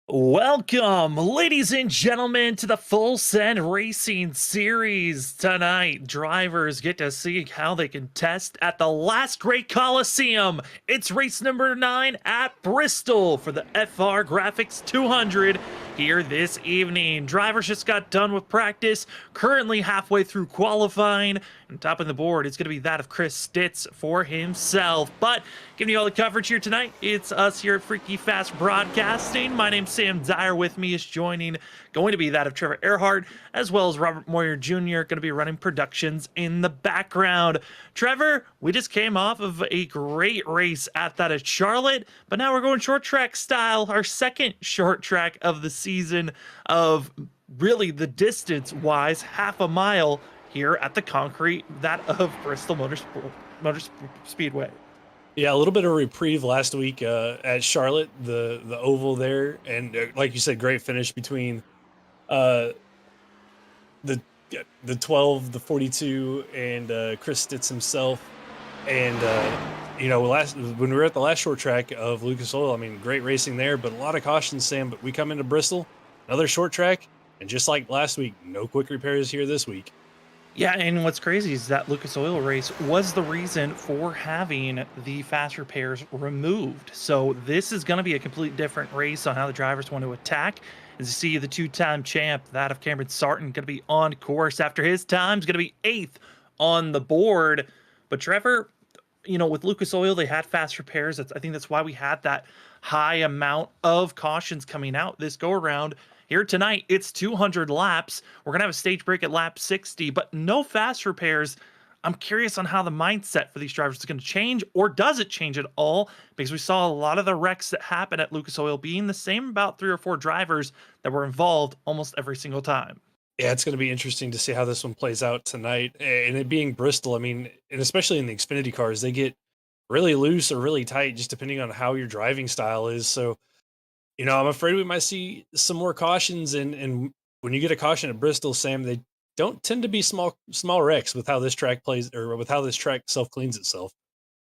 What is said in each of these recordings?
Welcome, ladies and gentlemen, to the Full Send Racing Series. Tonight, drivers get to see how they can test at the last great Coliseum. It's race number 9 at Bristol for the FR Graphics 200 here this evening. Drivers just got done with practice, currently halfway through qualifying, and topping the board is going to be that of Chris Stitz for himself. But giving you all the coverage here tonight, it's us here at Freaky Fast Broadcasting. My name's Sam Dyer. With me is going to be that of Trevor Earhart, as well as Robert Moyer Jr., going to be running productions in the background. Trevor, we just came off of a great race at that at Charlotte, but now we're going short track style, our second short track of the season, of really the distance-wise, half a mile here at the concrete, that of Bristol Motor Speedway. Yeah, a little bit of reprieve last week at Charlotte, the oval there, and like you said, great finish between the 12, the 42, and Chris Stitz himself. And when we were at the last short track of Lucas Oil, I mean, great racing there, but a lot of cautions, Sam. But we come into Bristol, another short track, and just like last week, no quick repairs here this week. Yeah, and what's crazy is that Lucas Oil race was the reason for having the fast repairs removed. So this is going to be a completely different race on how the drivers want to attack. As you see, the two-time champ, that of Cameron Sarton, going to be on course after his time's going to be 8th on the board. But Trevor, with Lucas Oil, they had fast repairs. I think that's why we had that high amount of cautions coming out this go-around. Here tonight, it's 200 laps. We're going to have a stage break at lap 60, but no fast repairs. I'm curious on how the mindset for these drivers is going to change, or does it change at all? Because we saw a lot of the wrecks that happened at Lucas Oil being the same, about 3 or 4 drivers that were involved almost every single time. Yeah, it's going to be interesting to see how this one plays out tonight. And it being Bristol, I mean, and especially in the Xfinity cars, they get really loose or really tight just depending on how your driving style is. So, I'm afraid we might see some more cautions, and when you get a caution at Bristol, Sam, they don't tend to be small wrecks with how this track plays, or with how this track self-cleans itself.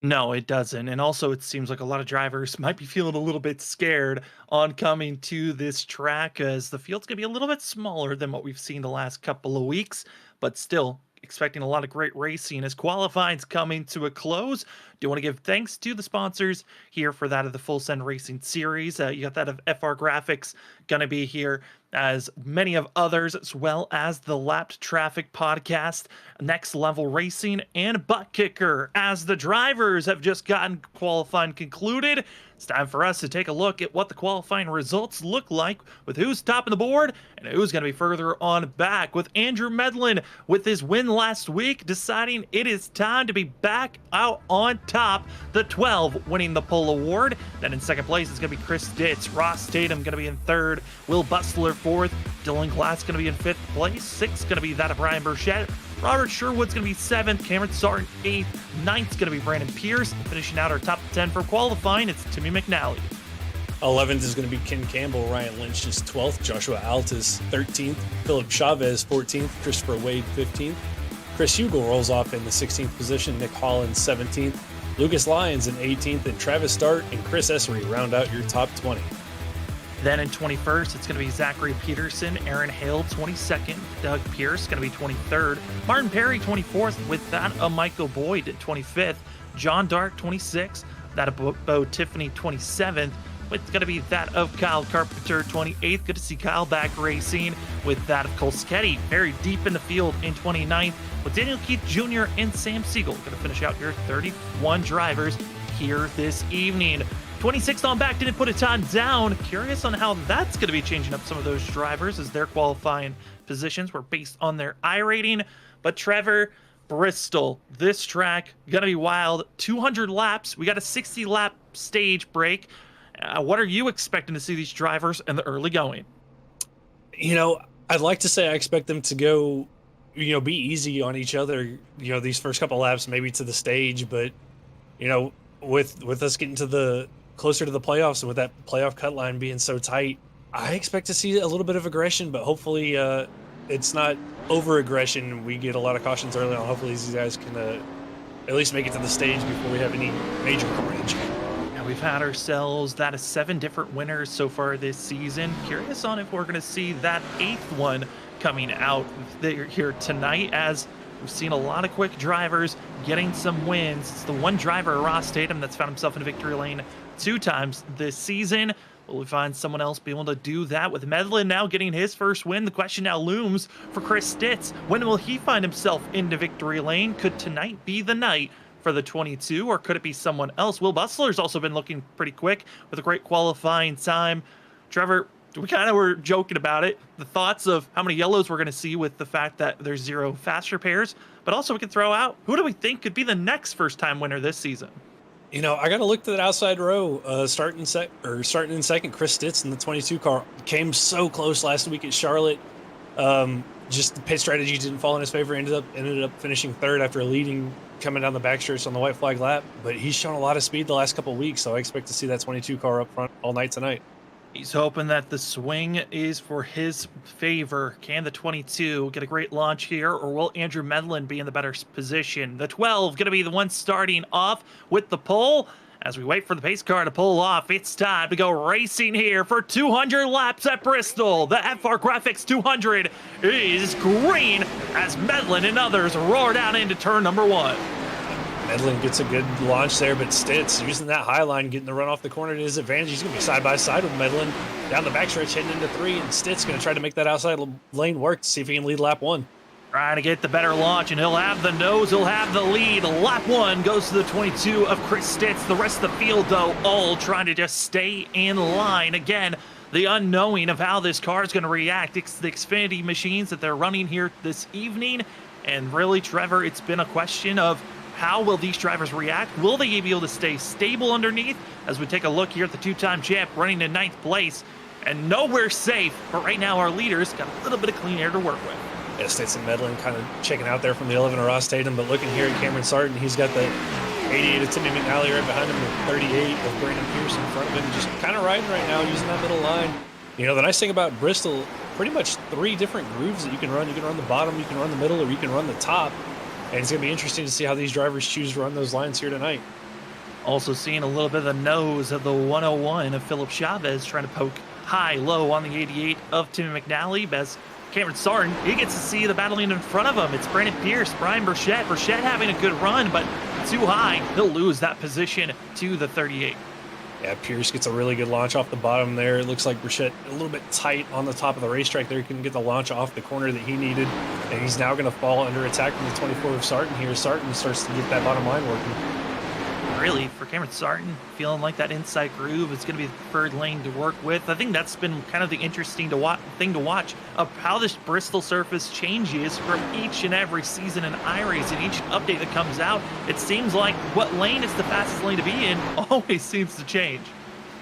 No, it doesn't. And also, it seems like a lot of drivers might be feeling a little bit scared on coming to this track, as the field's going to be a little bit smaller than what we've seen the last couple of weeks, but still expecting a lot of great racing as qualifying's coming to a close. Do want to give thanks to the sponsors here for that of the Full Send Racing Series. You got that of FR Graphics going to be here, as many of others, as well as the Lapped Traffic podcast, Next Level Racing, and ButtKicker. As the drivers have just gotten qualifying concluded, it's time for us to take a look at what the qualifying results look like, with who's topping the board and who's going to be further on back, with Andrew Medlin with his win last week deciding it is time to be back out on top, the 12 winning the pole award. Then in second place is going to be Chris Ditz. Ross Tatum going to be in third, Will Bustler fourth, Dylan Glass going to be in fifth place, sixth going to be that of Brian Burchett, Robert Sherwood's going to be 7th, Cameron Sarton 8th, 9th's going to be Brandon Pierce. Finishing out our top 10 for qualifying, it's Timmy McNally. 11th is going to be Ken Campbell. Ryan Lynch is 12th. Joshua Altus 13th. Philip Chavez 14th. Christopher Wade 15th. Chris Hugel rolls off in the 16th position. Nick Holland 17th. Lucas Lyons in 18th. And Travis Start and Chris Essery round out your top 20. Then in 21st, it's going to be Zachary Peterson, Aaron Hale 22nd, Doug Pierce going to be 23rd, Martin Perry 24th, with that of Michael Boyd at 25th, John Dark 26th, that of Bo Tiffany 27th, with going to be that of Kyle Carpenter 28th. Good to see Kyle back racing, with that of Cole Sketty very deep in the field in 29th, with Daniel Keith Jr. and Sam Siegel going to finish out your 31 drivers here this evening. 26th on back, didn't put a time down. Curious on how that's going to be changing up some of those drivers, as their qualifying positions were based on their iRating. But Trevor, Bristol, this track, going to be wild. 200 laps. We got a 60-lap stage break. What are you expecting to see these drivers in the early going? I'd like to say I expect them to go, be easy on each other, these first couple laps, maybe to the stage. But, with us getting to closer to the playoffs, and with that playoff cut line being so tight, I expect to see a little bit of aggression, but hopefully it's not over aggression. We get a lot of cautions early on. Hopefully these guys can at least make it to the stage before we have any major carnage. We've had ourselves that is 7 different winners so far this season. Curious on if we're going to see that 8th one coming out here tonight, as we've seen a lot of quick drivers getting some wins. It's the one driver, Ross Tatum, that's found himself in a victory lane 2 times this season. Will we find someone else be able to do that with Medlin now getting his first win? The question now looms for Chris Stitz. When will he find himself into victory lane? Could tonight be the night for the 22, or could it be someone else? Will Bustler's also been looking pretty quick with a great qualifying time. Trevor, we kind of were joking about it. The thoughts of how many yellows we're going to see with the fact that there's 0 fast repairs, but also we can throw out, who do we think could be the next first-time winner this season? You know, I got to look to that outside row. Starting in second, Chris Stitz in the 22 car came so close last week at Charlotte. Just the pit strategy didn't fall in his favor. Ended up finishing third after leading coming down the backstretch on the white flag lap. But he's shown a lot of speed the last couple of weeks, so I expect to see that 22 car up front all night tonight. He's hoping that the swing is for his favor. Can the 22 get a great launch here, or will Andrew Medlin be in the better position? The 12 going to be the one starting off with the pole. As we wait for the pace car to pull off, it's time to go racing here for 200 laps at Bristol. The FR Graphics 200 is green as Medlin and others roar down into turn number 1. Medlin gets a good launch there, but Stitz using that high line, getting the run off the corner to his advantage. He's going to be side by side with Medlin down the backstretch heading into 3, and Stitz going to try to make that outside lane work to see if he can lead lap 1. Trying to get the better launch, and he'll have the nose, he'll have the lead. Lap 1 goes to the 22 of Chris Stitz. The rest of the field, though, all trying to just stay in line. Again, the unknowing of how this car is going to react. It's the Xfinity machines that they're running here this evening, and really, Trevor, it's been a question of how will these drivers react? Will they be able to stay stable underneath? As we take a look here at the 2-time champ running in 9th place, and nowhere safe, but right now our leaders got a little bit of clean air to work with. Yeah, Stitz and Medlin kind of checking out there from the 11 of Ross Tatum, but looking here at Cameron Sarton, he's got the 88 of Timmy McNally right behind him, the 38 of Brandon Pierce in front of him, just kind of riding right now, using that middle line. You know, the nice thing about Bristol, pretty much 3 different grooves that you can run. You can run the bottom, you can run the middle, or you can run the top. And it's going to be interesting to see how these drivers choose to run those lines here tonight. Also seeing a little bit of the nose of the 101 of Philip Chavez trying to poke high-low on the 88 of Timmy McNally. As Cameron Sarton, he gets to see the battling in front of him. It's Brandon Pierce, Brian Burchett. Burchett having a good run, but too high. He'll lose that position to the 38. Yeah, Pierce gets a really good launch off the bottom there. It looks like Burchett a little bit tight on the top of the racetrack there. He couldn't get the launch off the corner that he needed. And he's now going to fall under attack from the 24 of Sarton here. Sarton starts to get that bottom line working. Really, for Cameron Sarton, feeling like that inside groove is going to be the preferred lane to work with. I think that's been kind of the interesting thing to watch of how this Bristol surface changes from each and every season in iRacing. Each update that comes out, it seems like what lane is the fastest lane to be in always seems to change.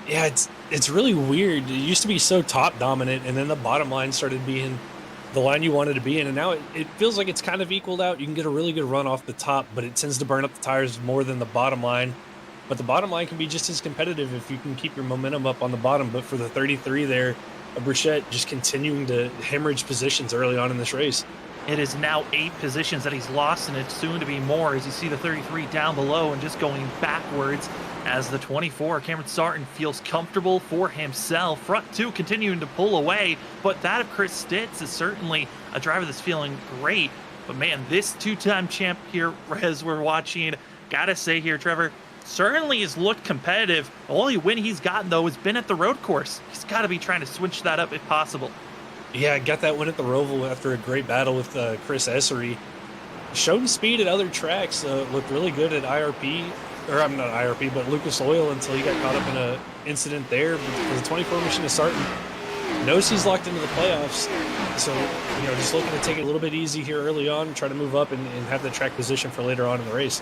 Yeah, it's really weird. It used to be so top dominant, and then the bottom line started being the line you wanted to be in, and now it feels like it's kind of equaled out. You can get a really good run off the top, but it tends to burn up the tires more than the bottom line. But the bottom line can be just as competitive if you can keep your momentum up on the bottom. But for the 33 there, Burchett just continuing to hemorrhage positions early on in this race. It is now 8 positions that he's lost, and it's soon to be more as you see the 33 down below and just going backwards as the 24, Cameron Sarton, feels comfortable for himself. Front 2 continuing to pull away, but that of Chris Stitz is certainly a driver that's feeling great. But man, this 2-time champ here, as we're watching, gotta say here, Trevor, certainly has looked competitive. The only win he's gotten, though, has been at the road course. He's got to be trying to switch that up if possible. Yeah, got that win at the Roval after a great battle with Chris Essery. Showed speed at other tracks, looked really good at IRP, or I'm not IRP, but Lucas Oil until he got caught up in an incident there. But the 24 machine is starting. Knows he's locked into the playoffs, so you know, just looking to take it a little bit easy here early on, try to move up and have the track position for later on in the race.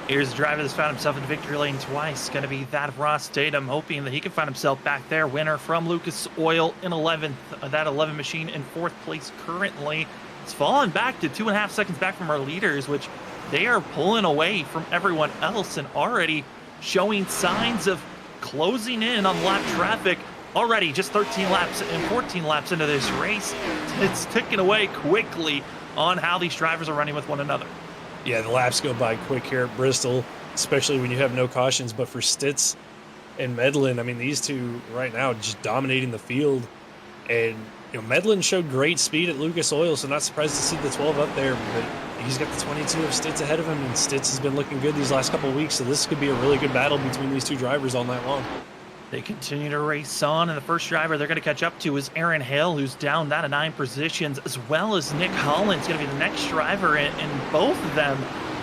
Here's a driver that's found himself in victory lane twice. Going to be that of Ross Tatum, hoping that he can find himself back there. Winner from Lucas Oil in 11th. That 11 machine in 4th place currently. It's fallen back to 2.5 seconds back from our leaders, which they are pulling away from everyone else and already showing signs of closing in on lap traffic. Already just 13 laps and 14 laps into this race. It's ticking away quickly on how these drivers are running with one another. Yeah, the laps go by quick here at Bristol, especially when you have no cautions. But for Stitz, and Medlin. I mean, these two right now just dominating the field. And Medlin showed great speed at Lucas Oil, so not surprised to see the 12 up there. But he's got the 22 of Stitz ahead of him, and Stitz has been looking good these last couple of weeks. So this could be a really good battle between these two drivers all night long. They continue to race on, and the first driver they're going to catch up to is Aaron Hale, who's down that of 9 positions, as well as Nick Holland's going to be the next driver, and both of them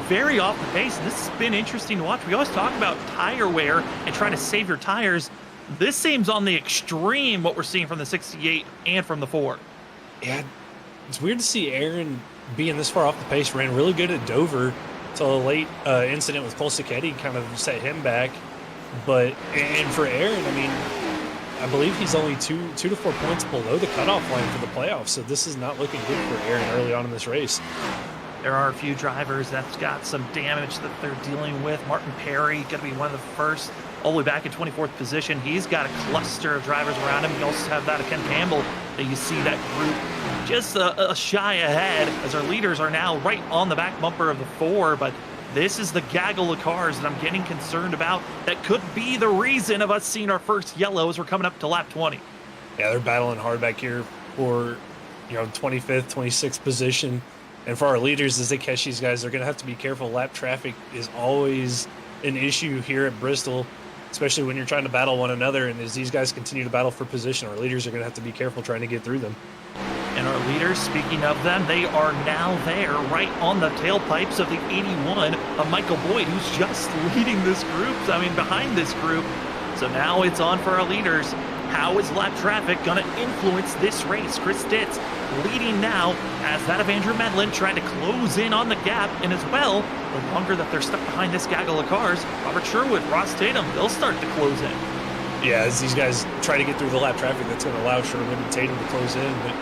very off the pace. And this has been interesting to watch. We always talk about tire wear and trying to save your tires. This seems on the extreme what we're seeing from the 68 and from the 4. Yeah, it's weird to see Aaron being this far off the pace. Ran really good at Dover until a late incident with Cole Sacchetti kind of set him back. But and for Aaron, I mean, I believe he's only two to 4 points below the cutoff line for the playoffs. So this is not looking good for Aaron early on in this race. There are a few drivers that's got some damage that they're dealing with. Martin Perry going to be one of the first, all the way back in 24th position. He's got a cluster of drivers around him. You also have that of Ken Campbell that you see that group just a shy ahead, as our leaders are now right on the back bumper of the 4. But this is the gaggle of cars that I'm getting concerned about. That could be the reason of us seeing our first yellow as we're coming up to lap 20. Yeah, they're battling hard back here for 25th, 26th position. And for our leaders, as they catch these guys, they're going to have to be careful. Lap traffic is always an issue here at Bristol, especially when you're trying to battle one another. And as these guys continue to battle for position, our leaders are going to have to be careful trying to get through them. And our leaders, speaking of them, they are now there right on the tailpipes of the 81 of Michael Boyd, who's just leading this group. Behind this group. So now it's on for our leaders. How is lap traffic going to influence this race? Chris Stitz leading now as that of Andrew Medlin trying to close in on the gap. And as well, the longer that they're stuck behind this gaggle of cars, Robert Sherwood, Ross Tatum, they'll start to close in. Yeah, as these guys try to get through the lap traffic, that's going to allow Sherwood and Tatum to close in. But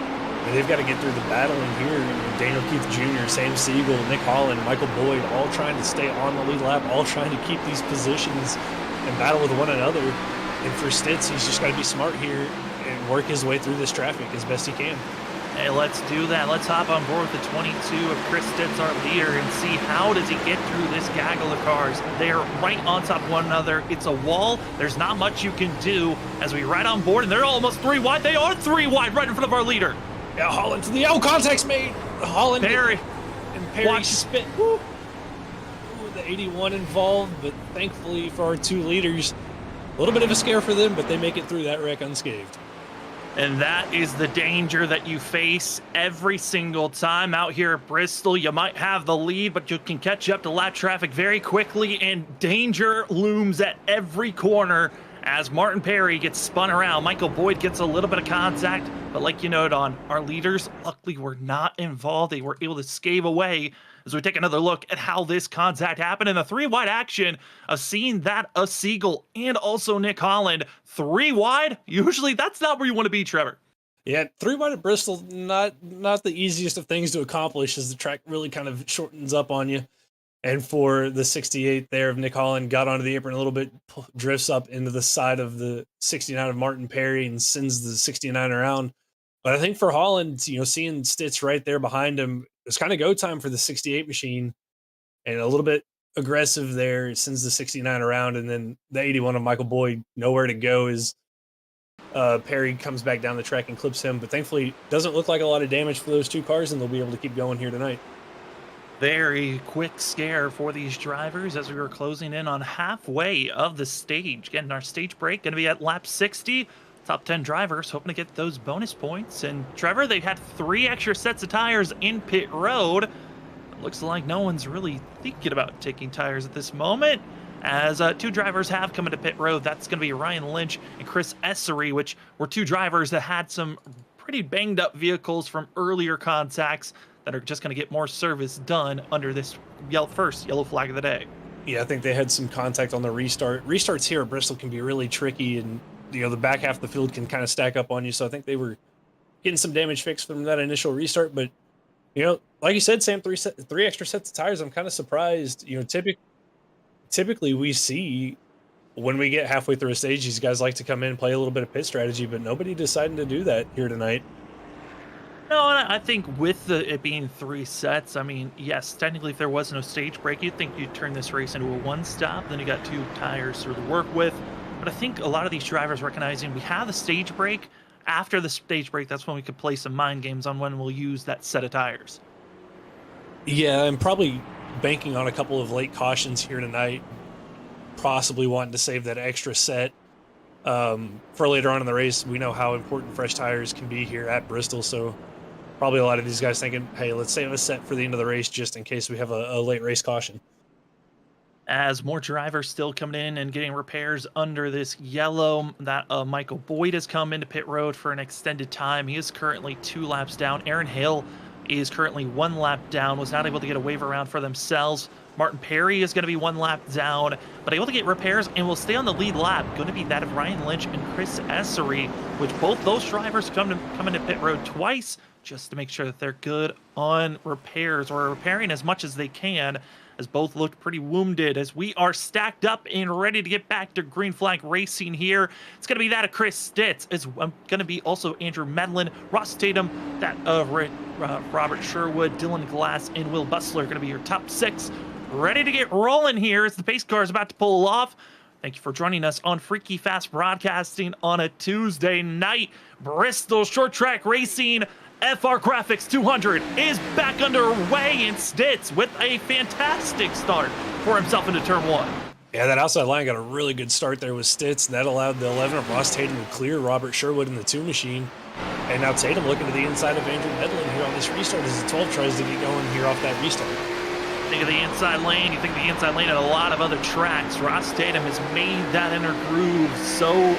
they've got to get through the battle in here. Daniel Keith Jr., Sam Siegel, Nick Holland, Michael Boyd, all trying to stay on the lead lap, all trying to keep these positions and battle with one another. And for Stitz, he's just got to be smart here and work his way through this traffic as best he can. Hey, let's do that. Let's hop on board with the 22 of Chris Stitz, our leader, and see how does he get through this gaggle of cars. They're right on top of one another. It's a wall. There's not much you can do as we ride on board, and they're almost 3 wide. They are 3 wide right in front of our leader. Yeah, Holland to the contact's made. Holland Perry. And Perry spit. Woo. Ooh, the 81 involved, but thankfully for our 2 leaders, a little bit of a scare for them, but they make it through that wreck unscathed. And that is the danger that you face every single time out here at Bristol. You might have the lead, but you can catch up to lap traffic very quickly, and danger looms at every corner as Martin Perry gets spun around. Michael Boyd gets a little bit of contact, but like you noted on, our leaders luckily were not involved. They were able to scave away as we take another look at how this contact happened in the 3 wide action of seeing that of Siegel and also Nick Holland. 3 wide, usually that's not where you want to be, Trevor. Yeah, 3 wide at Bristol, not the easiest of things to accomplish, as the track really kind of shortens up on you. And for the 68 there of Nick Holland, got onto the apron a little bit, drifts up into the side of the 69 of Martin Perry and sends the 69 around. But I think for Holland, seeing Stitz right there behind him, it's kind of go time for the 68 machine, and a little bit aggressive there. It sends the 69 around, and then the 81 of Michael Boyd, nowhere to go as Perry comes back down the track and clips him. But thankfully, doesn't look like a lot of damage for those 2 cars, and they'll be able to keep going here tonight. Very quick scare for these drivers as we were closing in on halfway of the stage. Getting our stage break, going to be at lap 60. Top 10 drivers hoping to get those bonus points. And Trevor, they had 3 extra sets of tires in pit road. It looks like no one's really thinking about taking tires at this moment, as 2 drivers have come into pit road. That's going to be Ryan Lynch and Chris Essery, which were 2 drivers that had some pretty banged up vehicles from earlier contacts that are just going to get more service done under this first yellow flag of the day. Yeah, I think they had some contact on the restart. Restarts here at Bristol can be really tricky, and the back half of the field can kind of stack up on you. So I think they were getting some damage fixed from that initial restart. But like you said, Sam, 3 extra sets of tires. I'm kind of surprised. Typically we see when we get halfway through a stage, these guys like to come in and play a little bit of pit strategy, but nobody decided to do that here tonight. No, and I think with it being 3 sets, yes, technically if there was no stage break, you'd think you'd turn this race into a 1-stop. Then you got 2 tires to work with. But I think a lot of these drivers recognizing we have a stage break. After the stage break, that's when we could play some mind games on when we'll use that set of tires. Yeah, and probably banking on a couple of late cautions here tonight, possibly wanting to save that extra set for later on in the race. We know how important fresh tires can be here at Bristol, so probably a lot of these guys thinking, hey, let's save a set for the end of the race just in case we have a late race caution. As more drivers still coming in and getting repairs under this yellow, that Michael Boyd has come into pit road for an extended time. He is currently 2 laps down. Aaron Hill is currently 1 lap down, was not able to get a wave around for themselves. Martin Perry is going to be 1 lap down, but able to get repairs and will stay on the lead lap. Going to be that of Ryan Lynch and Chris Essery, which both those drivers come into pit road twice just to make sure that they're good on repairs or repairing as much as they can, as both looked pretty wounded. As we are stacked up and ready to get back to green flag racing here, it's going to be that of Chris Stitz. It's going to be also Andrew Medlin, Ross Tatum, that of Robert Sherwood, Dylan Glass, and Will Bustler going to be your top 6. Ready to get rolling here as the pace car is about to pull off. Thank you for joining us on Freaky Fast Broadcasting on a Tuesday night. Bristol Short Track Racing FR Graphics 200 is back underway, and Stitz with a fantastic start for himself into turn 1. Yeah, that outside line got a really good start there with Stitz. That allowed the 11 of Ross Tatum to clear Robert Sherwood in the 2 machine. And now Tatum looking to the inside of Andrew Medlin here on this restart as the 12 tries to get going here off that restart. Think of the inside lane, you think of the inside lane at a lot of other tracks. Ross Tatum has made that inner groove so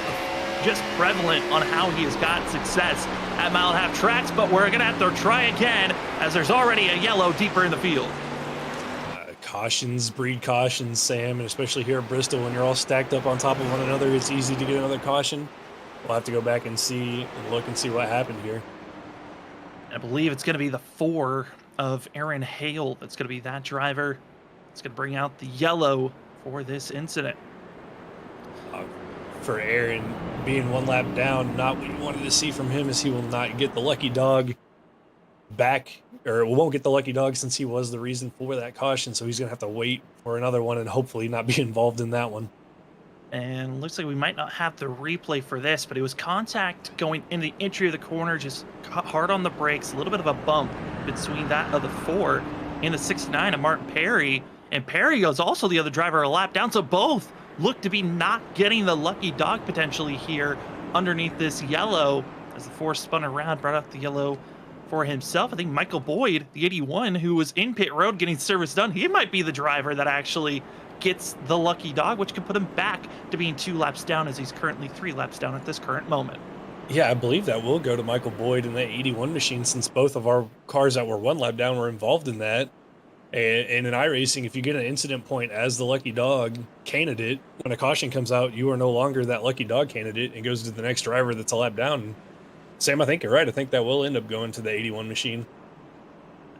just prevalent on how he has got success at mile-and-a-half tracks, but we're going to have to try again as there's already a yellow deeper in the field. Cautions breed cautions, Sam, and especially here at Bristol when you're all stacked up on top of one another, it's easy to get another caution. We'll have to go back and look and see what happened here. I believe it's going to be the 4 of Aaron Hale that's going to be that driver. It's going to bring out the yellow for this incident. For Aaron, being 1 lap down, not what you wanted to see from him, as he will not get the lucky dog back, or won't get the lucky dog since he was the reason for that caution, so he's going to have to wait for another one and hopefully not be involved in that one. And looks like we might not have the replay for this, but it was contact going in the entry of the corner, just hard on the brakes, a little bit of a bump between that of the 4 and the 69 of Martin Perry. And Perry was also the other driver a lap down, so both look to be not getting the lucky dog potentially here underneath this yellow. As the 4 spun around, brought out the yellow for himself. I think Michael Boyd, the 81, who was in pit road getting service done, he might be the driver that actually gets the lucky dog, which could put him back to being 2 laps down, as he's currently 3 laps down at this current moment. Yeah, I believe that will go to Michael Boyd in that 81 machine, since both of our cars that were 1 lap down were involved in that. And in iRacing, if you get an incident point as the lucky dog candidate, when a caution comes out, you are no longer that lucky dog candidate and goes to the next driver that's a lap down. Sam, I think you're right. I think that will end up going to the 81 machine.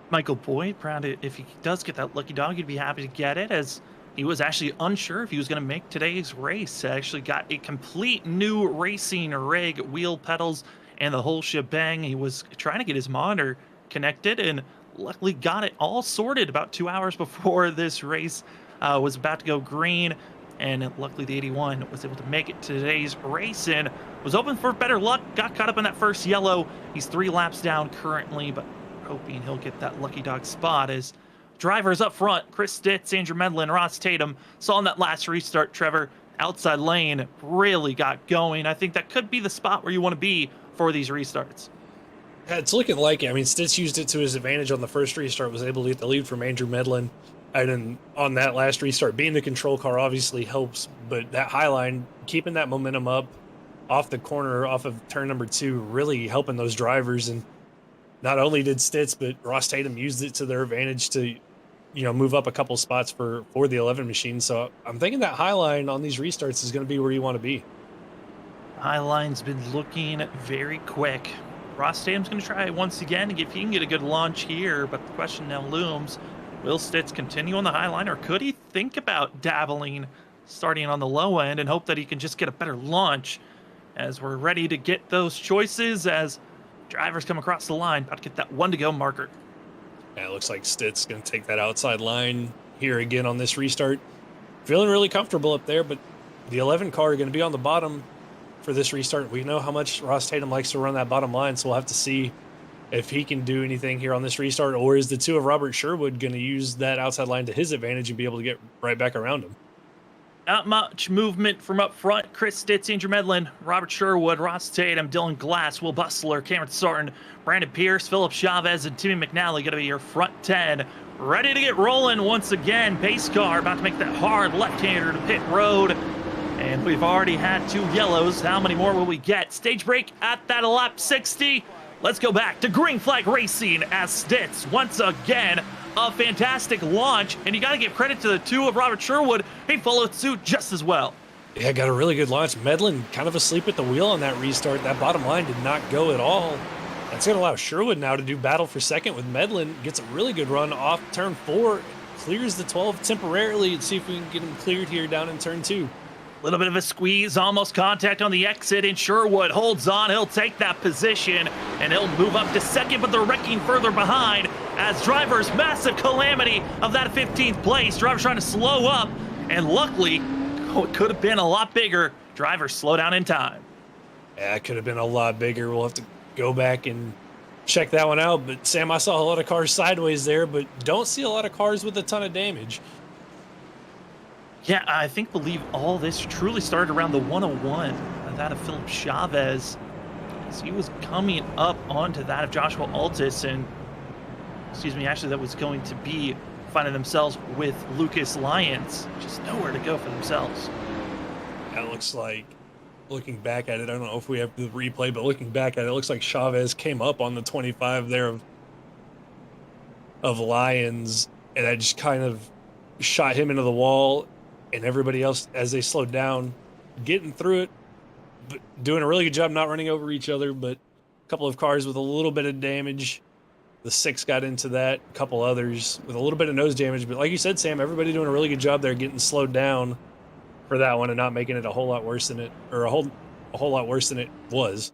Michael Boyd, proud if he does get that lucky dog, he'd be happy to get it, as he was actually unsure if he was going to make today's race. Actually got a complete new racing rig, wheel pedals, and the whole shebang. He was trying to get his monitor connected and luckily got it all sorted about 2 hours before this race was about to go green. And luckily the 81 was able to make it to today's race and was hoping for better luck. Got caught up in that first yellow. He's 3 laps down currently, but hoping he'll get that lucky dog spot as drivers up front, Chris Stitz, Andrew Medlin, Ross Tatum, saw in that last restart, Trevor, outside lane really got going. I think that could be the spot where you want to be for these restarts. Yeah, it's looking like it. I mean, Stitz used it to his advantage on the first restart, was able to get the lead from Andrew Medlin. And then on that last restart, being the control car obviously helps, but that high line, keeping that momentum up off the corner, off of turn number 2, really helping those drivers. And not only did Stitz, but Ross Tatum used it to their advantage to, move up a couple spots for the 11 machine. So I'm thinking that high line on these restarts is going to be where you want to be. High line's been looking very quick. Ross Tatum's going to try once again to if he can get a good launch here, but the question now looms, will Stitz continue on the high line, or could he think about dabbling, starting on the low end, and hope that he can just get a better launch? As we're ready to get those choices as drivers come across the line, about to get that 1 to go marker. Yeah, it looks like Stitz is going to take that outside line here again on this restart. Feeling really comfortable up there, but the 11 car are going to be on the bottom for this restart. We know how much Ross Tatum likes to run that bottom line, so we'll have to see if he can do anything here on this restart, or is the two of Robert Sherwood going to use that outside line to his advantage and be able to get right back around him? Not much movement from up front. Chris Stitz, Andrew Medlin, Robert Sherwood, Ross Tatum, Dylan Glass, Will Bustler, Cameron Sarton, Brandon Pierce, Philip Chavez, and Timmy McNally going to be your front 10. Ready to get rolling once again. Pace car about to make that hard left-hander to pit road. And we've already had 2 yellows. How many more will we get? Stage break at that lap 60. Let's go back to Green Flag Racing as Stitz once again. A fantastic launch, and you got to give credit to the two of Robert Sherwood. He followed suit just as well. Yeah, got a really good launch. Medlin kind of asleep at the wheel on that restart. That bottom line did not go at all. That's going to allow Sherwood now to do battle for second with Medlin. Gets a really good run off turn 4. Clears the 12 temporarily. Let's see if we can get him cleared here down in turn 2. Little bit of a squeeze, almost contact on the exit, and Sherwood holds on. He'll take that position, and he'll move up to second, but they're wrecking further behind as drivers, massive calamity of that 15th place. Drivers trying to slow up, and luckily, it could have been a lot bigger. Drivers slow down in time. Yeah, it could have been a lot bigger. We'll have to go back and check that one out. But Sam, I saw a lot of cars sideways there, but don't see a lot of cars with a ton of damage. Yeah, I believe all this truly started around the 101, that of Philip Chavez. So he was coming up onto that of Joshua Altus, and actually that was going to be finding themselves with Lucas Lyons. Just nowhere to go for themselves. That looks like, looking back at it, I don't know if we have the replay, but looking back at it, it looks like Chavez came up on the 25 there of Lyons, and that just kind of shot him into the wall. And everybody else, as they slowed down, getting through it, but doing a really good job not running over each other. But a couple of cars with a little bit of damage. The 6 got into that. A couple others with a little bit of nose damage. But like you said, Sam, everybody doing a really good job there, getting slowed down for that one and not making it a whole lot worse than it, or a whole lot worse than it was.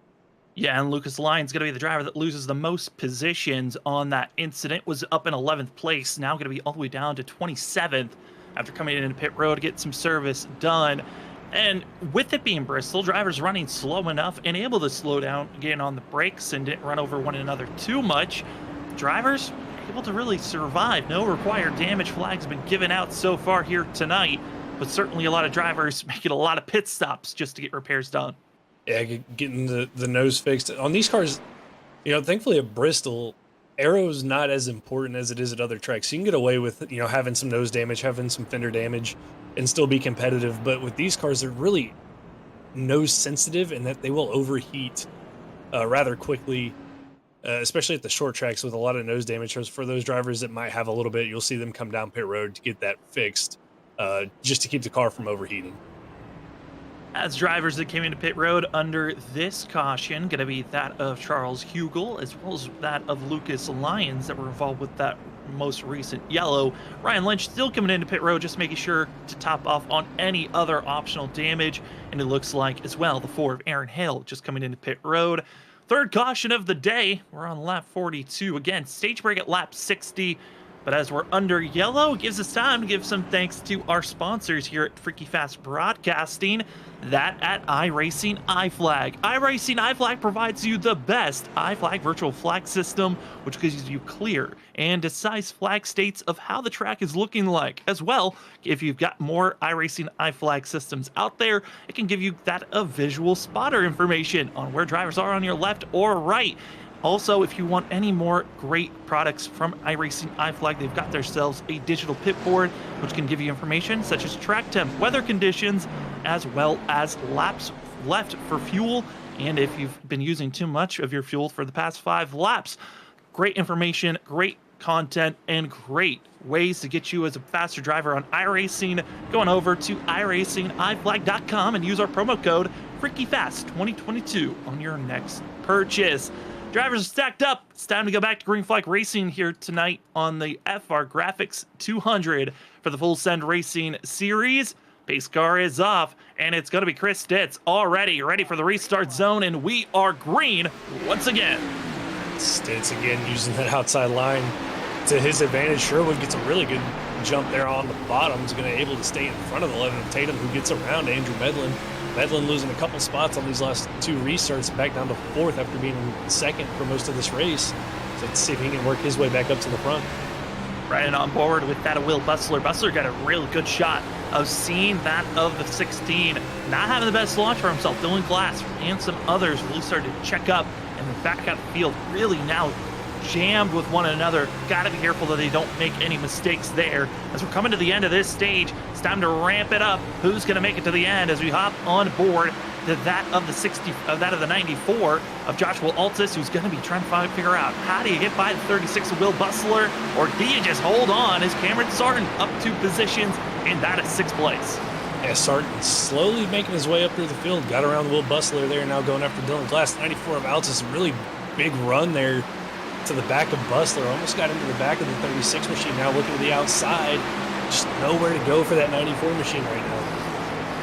Yeah, and Lucas Lyons going to be the driver that loses the most positions on that incident. Was up in 11th place, now going to be all the way down to 27th. After coming into pit road to get some service done. And with it being Bristol, drivers running slow enough and able to slow down again on the brakes and didn't run over one another too much. Drivers able to really survive. No required damage flags have been given out so far here tonight, but certainly a lot of drivers making a lot of pit stops just to get repairs done. Yeah, getting the nose fixed. On these cars, thankfully at Bristol, aero's not as important as it is at other tracks. You can get away with, having some nose damage, having some fender damage, and still be competitive. But with these cars, they're really nose sensitive in that they will overheat rather quickly, especially at the short tracks with a lot of nose damage. So for those drivers that might have a little bit, you'll see them come down pit road to get that fixed, just to keep the car from overheating. As drivers that came into pit road under this caution, going to be that of Charles Hugel, as well as that of Lucas Lyons that were involved with that most recent yellow. Ryan Lynch still coming into pit road, just making sure to top off on any other optional damage. And it looks like, as well, the 4 of Aaron Hale just coming into pit road. Third caution of the day, we're on lap 42. Again, stage break at lap 60. But as we're under yellow, it gives us time to give some thanks to our sponsors here at Freaky Fast Broadcasting. That at iRacing iFlag. iRacing iFlag provides you the best iFlag virtual flag system, which gives you clear and decisive flag states of how the track is looking like. As well, if you've got more iRacing iFlag systems out there, it can give you that visual spotter information on where drivers are on your left or right. Also, if you want any more great products from iRacing iFlag, they've got themselves a digital pit board, which can give you information such as track temp, weather conditions, as well as laps left for fuel. And if you've been using too much of your fuel for the past 5 laps, great information, great content, and great ways to get you as a faster driver on iRacing. Going over to iRacingIFlag.com and use our promo code FreakyFast2022 on your next purchase. Drivers are stacked up. It's time to go back to Green Flag Racing here tonight on the FR Graphics 200 for the Full Send Racing Series. Pace car is off, and it's going to be Chris Stitz already ready for the restart zone, and we are green once again. Stitz again using that outside line to his advantage. Sherwood gets a really good jump there on the bottom is going to able to stay in front of the 11 of Tatum, who gets around Andrew Medlin. Medlin losing a couple spots on these last 2 restarts, back down to 4th after being in 2nd for most of this race. So let's see if he can work his way back up to the front. Right on board with that of Will Bustler. Bustler got a real good shot of seeing that of the 16. Not having the best launch for himself. Dylan Glass and some others really started to check up and then back out the field. Really now jammed with one another. Got to be careful that they don't make any mistakes there. As we're coming to the end of this stage, it's time to ramp it up. Who's going to make it to the end as we hop on board to that of the 60, that of the 94 of Joshua Altus, who's going to be trying to figure out how do you get by the 36 of Will Bustler, or do you just hold on as Cameron Sarton up 2 positions in that of 6th place. Yeah, Sarton slowly making his way up through the field, got around Will Bustler there, now going after Dylan Glass. 94 of Altus, a really big run there to the back of Bustler, almost got into the back of the 36 machine, now looking to the outside. Just nowhere to go for that 94 machine right now.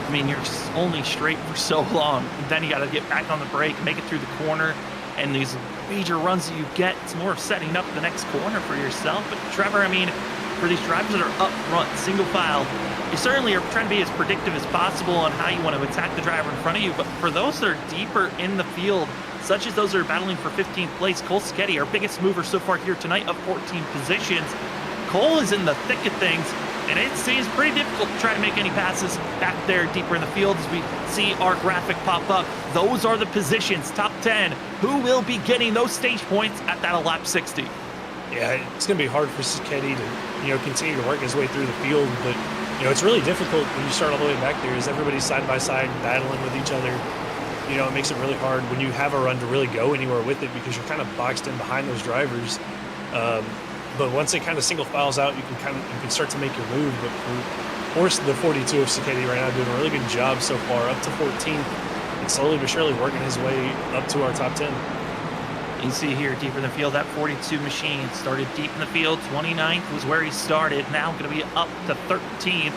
I mean, you're only straight for so long. Then you got to get back on the brake, make it through the corner, and these major runs that you get, it's more of setting up the next corner for yourself. But Trevor, I mean, for these drivers that are up front, single file, you certainly are trying to be as predictive as possible on how you want to attack the driver in front of you. But for those that are deeper in the field, such as those that are battling for 15th place, Cole Sketty, our biggest mover so far here tonight, up 14 positions. Cole is in the thick of things, and it seems pretty difficult to try to make any passes back there deeper in the field. As we see our graphic pop up, those are the positions, top 10. Who will be getting those stage points at that lap 60? Yeah, it's going to be hard for Sketty to, continue to work his way through the field, but, it's really difficult when you start all the way back there, as everybody's side by side battling with each other. It makes it really hard when you have a run to really go anywhere with it, because you're kind of boxed in behind those drivers. But once it kind of single files out, you can start to make your move. But for the 42 of Sketty right now, doing a really good job so far, up to 14th, and slowly but surely working his way up to our top 10. You see here, deeper in the field, that 42 machine started deep in the field. 29th was where he started. Now going to be up to 13th.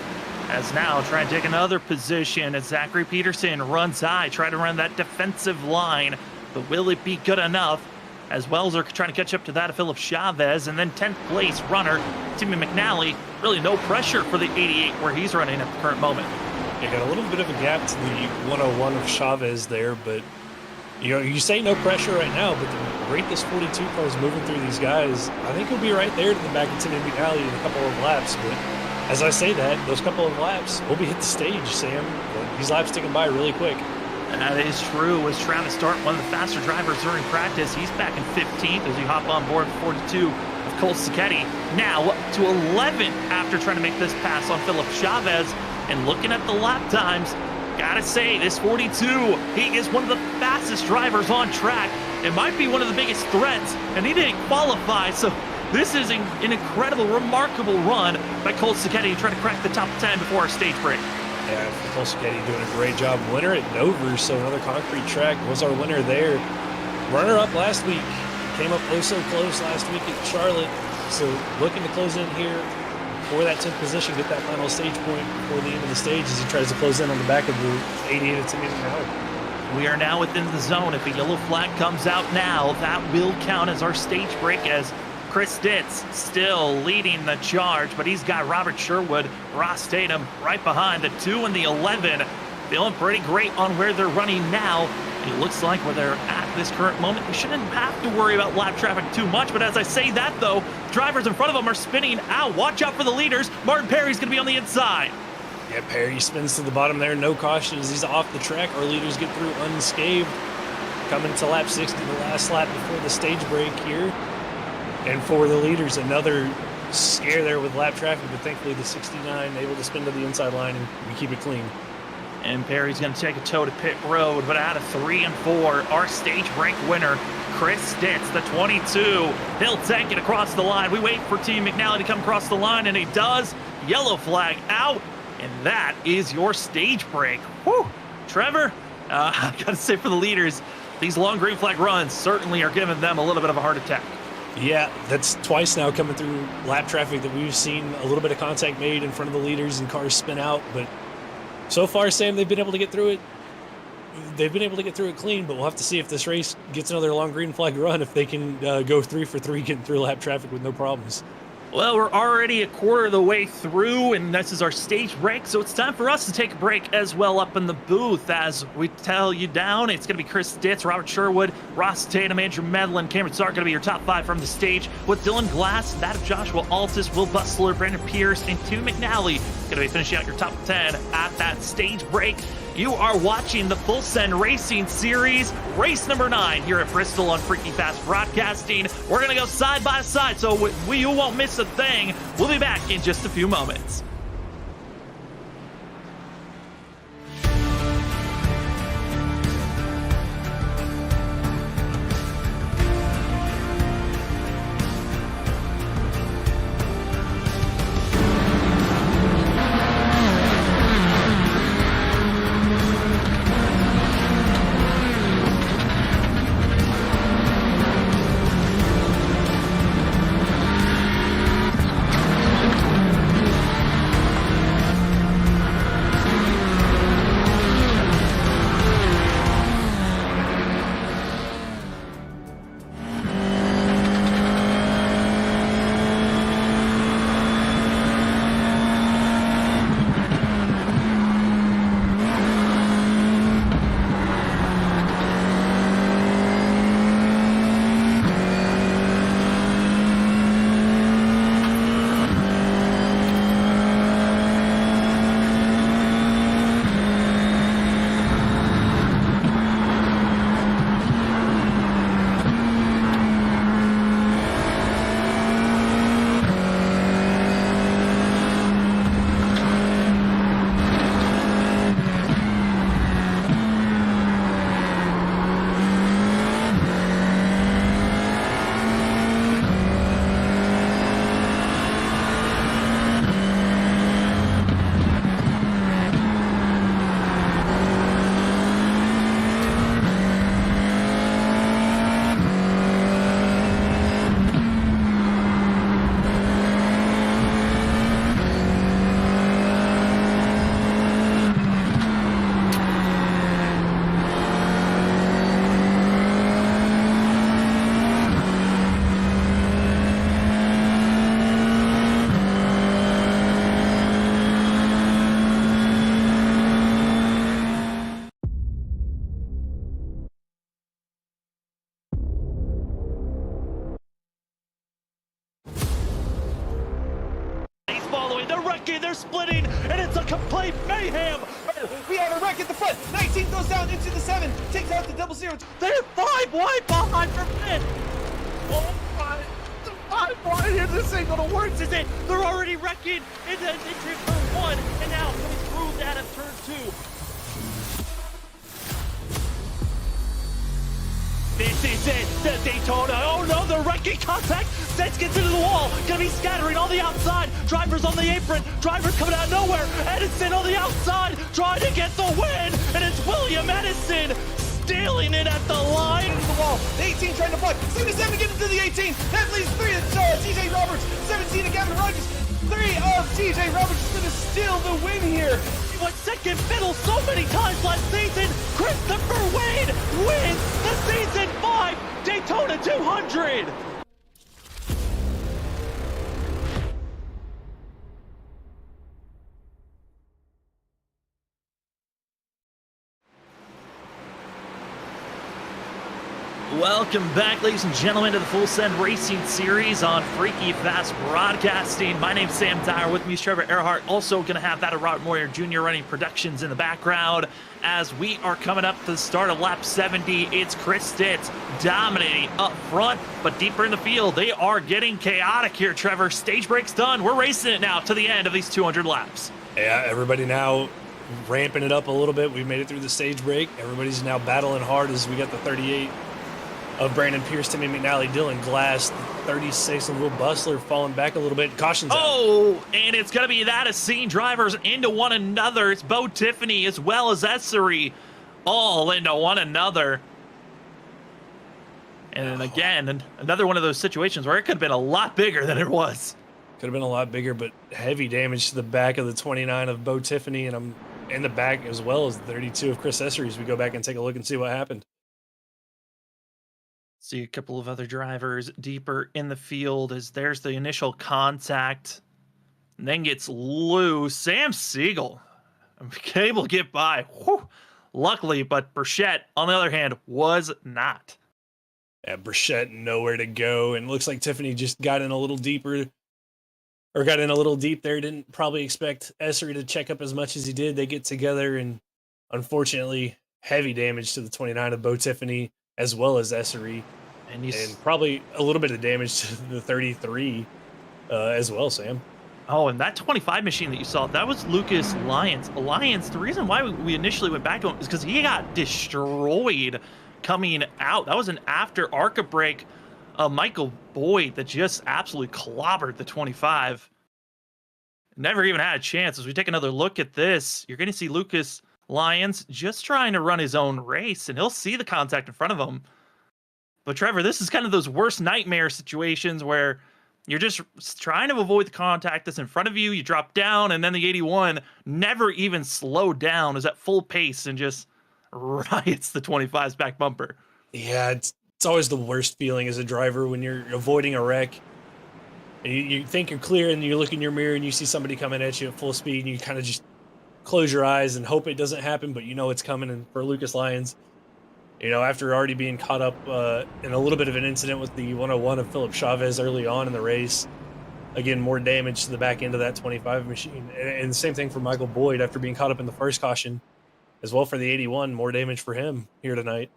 As now trying to take another position as Zachary Peterson runs high, trying to run that defensive line. But will it be good enough? As Wells are trying to catch up to that of Philip Chavez. And then 10th place runner, Timmy McNally. Really no pressure for the 88 where he's running at the current moment. You got a little bit of a gap to the 101 of Chavez there, but you say no pressure right now, but the rate this 42 car is moving through these guys, I think he'll be right there to the back of Timmy McNally in a couple of laps. But as I say that, those couple of laps, we'll be hit the stage, Sam. These laps ticking by really quick. That is true. Was trying to start one of the faster drivers during practice. He's back in 15th as we hop on board 42 of Cole Sketty. Now up to 11th after trying to make this pass on Philip Chavez. And looking at the lap times, gotta say, this 42, he is one of the fastest drivers on track. It might be one of the biggest threats, and he didn't qualify, so this is an incredible, remarkable run by Cole Sketty trying to crack the top 10 before our stage break. Yeah, Cole Sketty doing a great job. Winner at Dover, so another concrete track, was our winner there. Runner-up last week, came up so close last week at Charlotte, so looking to close in here for that 10th position, get that final stage point before the end of the stage as he tries to close in on the back of the 88 of Timmy McNally. We are now within the zone. If a yellow flag comes out now, that will count as our stage break, as Chris Ditz still leading the charge, but he's got Robert Sherwood, Ross Tatum right behind the 2 and the 11. Feeling pretty great on where they're running now. It looks like where they're at this current moment, we shouldn't have to worry about lap traffic too much. But as I say that, though, drivers in front of them are spinning out. Watch out for the leaders. Martin Perry's going to be on the inside. Yeah, Perry spins to the bottom there. No caution as he's off the track. Our leaders get through unscathed. Coming to lap 60, the last lap before the stage break here. And for the leaders, another scare there with lap traffic, but thankfully the 69 able to spin to the inside line, and we keep it clean. And Perry's going to take a toe to pit road, but out of 3 and 4, our stage break winner, Chris Ditz, the 22. He'll tank it across the line. We wait for Team McNally to come across the line, and he does. Yellow flag out, and that is your stage break. Whew. Trevor, I got to say for the leaders, these long green flag runs certainly are giving them a little bit of a heart attack. Yeah, that's twice now coming through lap traffic that we've seen a little bit of contact made in front of the leaders and cars spin out, but so far, Sam, they've been able to get through it. They've been able to get through it clean, but we'll have to see if this race gets another long green flag run, if they can go 3 for 3 getting through lap traffic with no problems. Well, we're already a quarter of the way through, and this is our stage break, so it's time for us to take a break as well up in the booth. As we tell you down, it's going to be Chris Ditz, Robert Sherwood, Ross Tatum, Andrew Medlin, Cameron Stark going to be your top 5 from the stage, with Dylan Glass, that of Joshua Altus, Will Bustler, Brandon Pierce, and Tim McNally going to be finishing out your top 10 at that stage break. You are watching the Full Send Racing Series, race number 9 here at Bristol on Freaky Fast Broadcasting. We're going to go side by side, so you won't miss a thing. We'll be back in just a few moments. They're splitting, and it's a complete mayhem. We have a wreck at the front. 19 goes down into the 7, takes out the 00. They're 5 wide behind for fifth. Oh my, 5 wide here. This ain't gonna work, is it? They're already wrecking into turn 1, and now coming through that at turn 2. This is it, the Daytona. Oh no, the wrecking contact. Sets gets into the wall. Gonna be scattering on the outside. Drivers on the apron. Drivers coming out of nowhere. Edison on the outside trying to get the win. And it's William Edison stealing it at the line. Into the wall. The 18 trying to block. 77 get into the 18. That leaves 3 of TJ Roberts. 17 of Gavin Rogers. 3 of TJ Roberts is gonna steal the win here. What second fiddle so many times last season. Christopher Wade wins the season 5 Daytona 200. Welcome back, ladies and gentlemen, to the Full Send Racing Series on Freaky Fast Broadcasting. My name's Sam Dyer. With me is Trevor Earhart. Also going to have that of Robert Moyer Jr. running productions in the background. As we are coming up to the start of lap 70, it's Chris Ditz dominating up front, but deeper in the field, they are getting chaotic here, Trevor. Stage break's done. We're racing it now to the end of these 200 laps. Yeah, everybody now ramping it up a little bit. We've made it through the stage break. Everybody's now battling hard as we got the 38 of Brandon Pierce, Timmy McNally, Dylan Glass, 36 and Will Bustler falling back a little bit. Caution's out. Oh, and it's going to be that of seeing drivers into one another. It's Bo Tiffany as well as Essery all into one another. And then again, another one of those situations where it could have been a lot bigger than it was. Could have been a lot bigger, but heavy damage to the back of the 29 of Bo Tiffany, and I'm in the back as well as the 32 of Chris Essery as we go back and take a look and see what happened. See a couple of other drivers deeper in the field as there's the initial contact, and then gets loose. Sam Siegel able to get by. Whew. Luckily, but Burchett, on the other hand, was not. Yeah, Burchett nowhere to go, and looks like Tiffany just got in a little deeper, or got in a little deep there. Didn't probably expect Essery to check up as much as he did. They get together, and unfortunately, heavy damage to the 29 of Bo Tiffany as well as Essery, and probably a little bit of damage to the 33 as well, Sam. Oh, and that 25 machine that you saw, that was Lucas Lyons. Lyons, the reason why we initially went back to him is because he got destroyed coming out. That was an after ARCA break of Michael Boyd that just absolutely clobbered the 25. Never even had a chance. As we take another look at this, you're going to see Lucas Lyons just trying to run his own race, and he'll see the contact in front of him. But Trevor, this is kind of those worst nightmare situations where you're just trying to avoid the contact that's in front of you. You drop down, and then the 81 never even slowed down, is at full pace and just riots the 25's back bumper. Yeah, it's always the worst feeling as a driver when you're avoiding a wreck. And you think you're clear, and you look in your mirror and you see somebody coming at you at full speed, and you kind of just close your eyes and hope it doesn't happen, but you know it's coming. And for Lucas Lyons, after already being caught up in a little bit of an incident with the 101 of Philip Chavez early on in the race, again, more damage to the back end of that 25 machine. And the same thing for Michael Boyd after being caught up in the first caution, as well for the 81, more damage for him here tonight.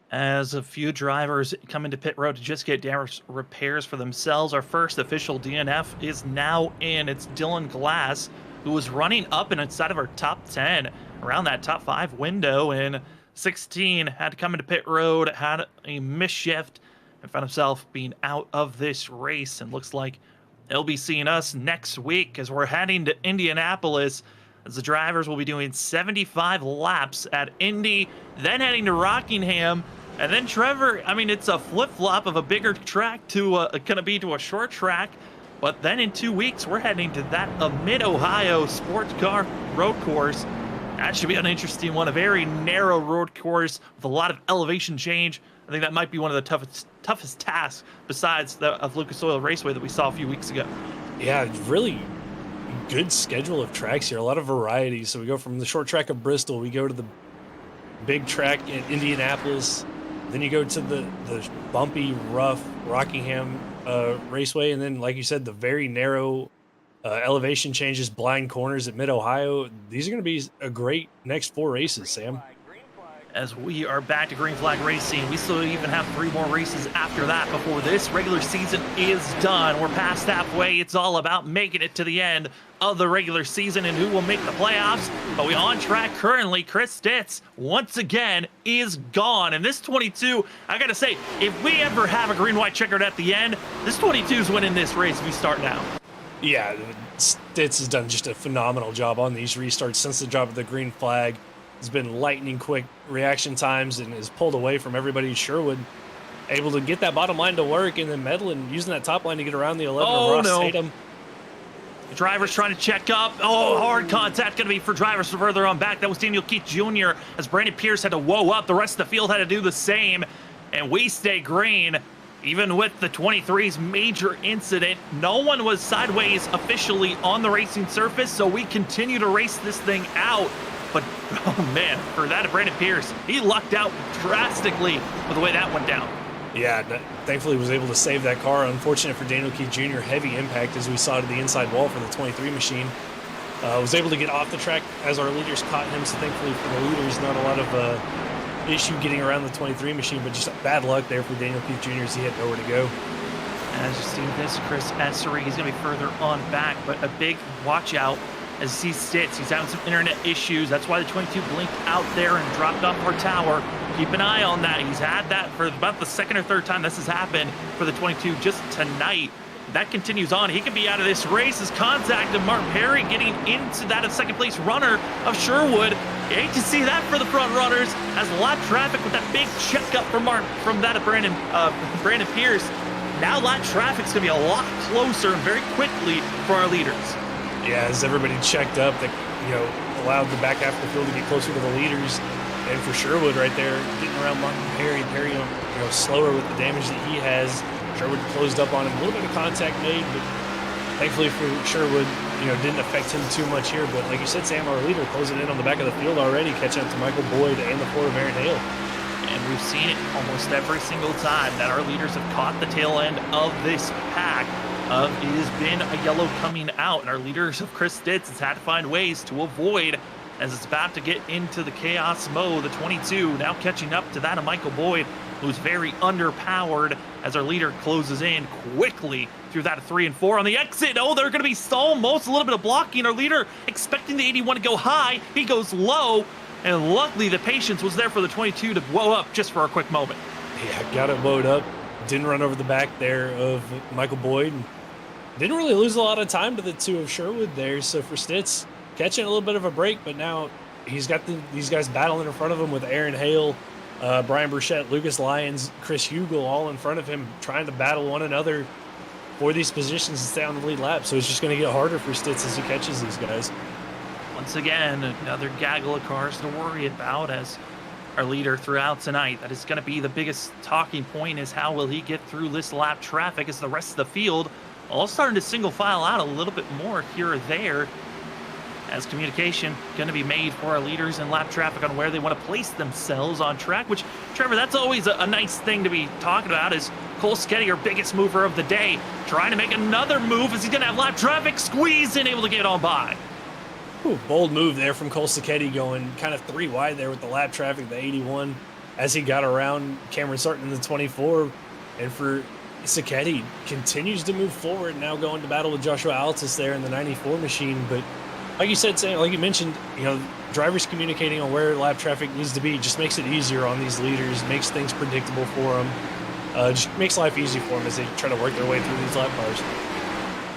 As a few drivers come into pit road to just get damage repairs for themselves, our first official DNF is now in. It's Dylan Glass, who was running up and inside of our top 10, around that top 5 window, and 16 had to come into pit road, had a misshift, and found himself being out of this race. And looks like they'll be seeing us next week as we're heading to Indianapolis, as the drivers will be doing 75 laps at Indy, then heading to Rockingham. And then Trevor, I mean, it's a flip-flop of a bigger track to gonna be to a short track. But then in 2 weeks, we're heading to that Mid-Ohio sports car road course. That should be an interesting one, a very narrow road course with a lot of elevation change. I think that might be one of the toughest tasks besides the of Lucas Oil Raceway that we saw a few weeks ago. Yeah, really good schedule of tracks here, a lot of variety. So we go from the short track of Bristol, we go to the big track in Indianapolis, then you go to the bumpy, rough Rockingham Raceway, and then, like you said, the very narrow elevation changes, blind corners at Mid-Ohio. These are going to be a great next 4 races, Sam. As we are back to Green Flag Racing, we still even have 3 more races after that before this regular season is done. We're past halfway. It's all about making it to the end of the regular season and who will make the playoffs. But we on track currently. Chris Stitz, once again, is gone. And this 22, I got to say, if we ever have a green-white checkered at the end, this 22 is winning this race if we start now. Yeah, Stitz has done just a phenomenal job on these restarts since the drop of the green flag. Has been lightning quick reaction times and is pulled away from everybody at Sherwood. Able to get that bottom line to work, and then Medlin using that top line to get around the 11 of Ross Tatum. The driver's trying to check up. Oh, hard contact going to be for drivers further on back. That was Daniel Keith Jr. as Brandon Pierce had to whoa up. The rest of the field had to do the same. And we stay green. Even with the 23's major incident, no one was sideways officially on the racing surface, so we continue to race this thing out. But, oh man, for that, Brandon Pierce, he lucked out drastically with the way that went down. Yeah, thankfully was able to save that car. Unfortunate for Daniel Keith Jr., heavy impact as we saw to the inside wall for the 23 machine. Was able to get off the track as our leaders caught him, so thankfully for the leaders, not a lot of issue getting around the 23 machine, but just bad luck there for Daniel Keith Jr. as he had nowhere to go. As you see this, Chris Essery, he's going to be further on back, but a big watch out as he sits. He's having some internet issues. That's why the 22 blinked out there and dropped off our tower. Keep an eye on that. He's had that for about the second or third time this has happened for the 22 just tonight. That continues on. He could be out of this race. His contact of Martin Perry getting into that of second place runner of Sherwood. You hate to see that for the front runners. Has a lot of traffic with that big checkup from that of Brandon Pierce. Now that traffic's gonna be a lot closer and very quickly for our leaders. Yeah, as everybody checked up, that allowed the back half of the field to get closer to the leaders. And for Sherwood right there, getting around Martin Perry, slower with the damage that he has. Sherwood closed up on him, a little bit of contact made, but thankfully for Sherwood, didn't affect him too much here. But like you said, Sam, our leader closing in on the back of the field already, catching up to Michael Boyd and the 4 of Aaron Hale. And we've seen it almost every single time that our leaders have caught the tail end of this pack. It has been a yellow coming out, and our leaders of Chris Stitz has had to find ways to avoid as it's about to get into the chaos mode. The 22 now catching up to that of Michael Boyd, who's very underpowered as our leader closes in quickly through that of 3 and 4 on the exit. Oh, they're going to be almost a little bit of blocking. Our leader expecting the 81 to go high. He goes low, and luckily the patience was there for the 22 to blow up just for a quick moment. Yeah, got it blowed up. Didn't run over the back there of Michael Boyd. Didn't really lose a lot of time to the 2 of Sherwood there. So for Stitz, catching a little bit of a break, but now he's got these guys battling in front of him with Aaron Hale, Brian Burchett, Lucas Lyons, Chris Hugel all in front of him, trying to battle one another for these positions and stay on the lead lap. So it's just going to get harder for Stitz as he catches these guys. Once again, another gaggle of cars to worry about as our leader throughout tonight. That is going to be the biggest talking point, is how will he get through this lap traffic as the rest of the field all starting to single file out a little bit more here or there, as communication going to be made for our leaders in lap traffic on where they want to place themselves on track, which, Trevor, that's always a nice thing to be talking about, is Cole Sketty, our biggest mover of the day, trying to make another move as he's going to have lap traffic squeezed and able to get on by. Ooh, bold move there from Cole Sacchetti, going kind of 3 wide there with the lap traffic, the 81, as he got around Cameron Sarton in the 24. And for Sacchetti, continues to move forward, now going to battle with Joshua Altus there in the 94 machine. But like you said, Sam, like you mentioned, drivers communicating on where lap traffic needs to be just makes it easier on these leaders, makes things predictable for them, just makes life easy for them as they try to work their way through these lap cars.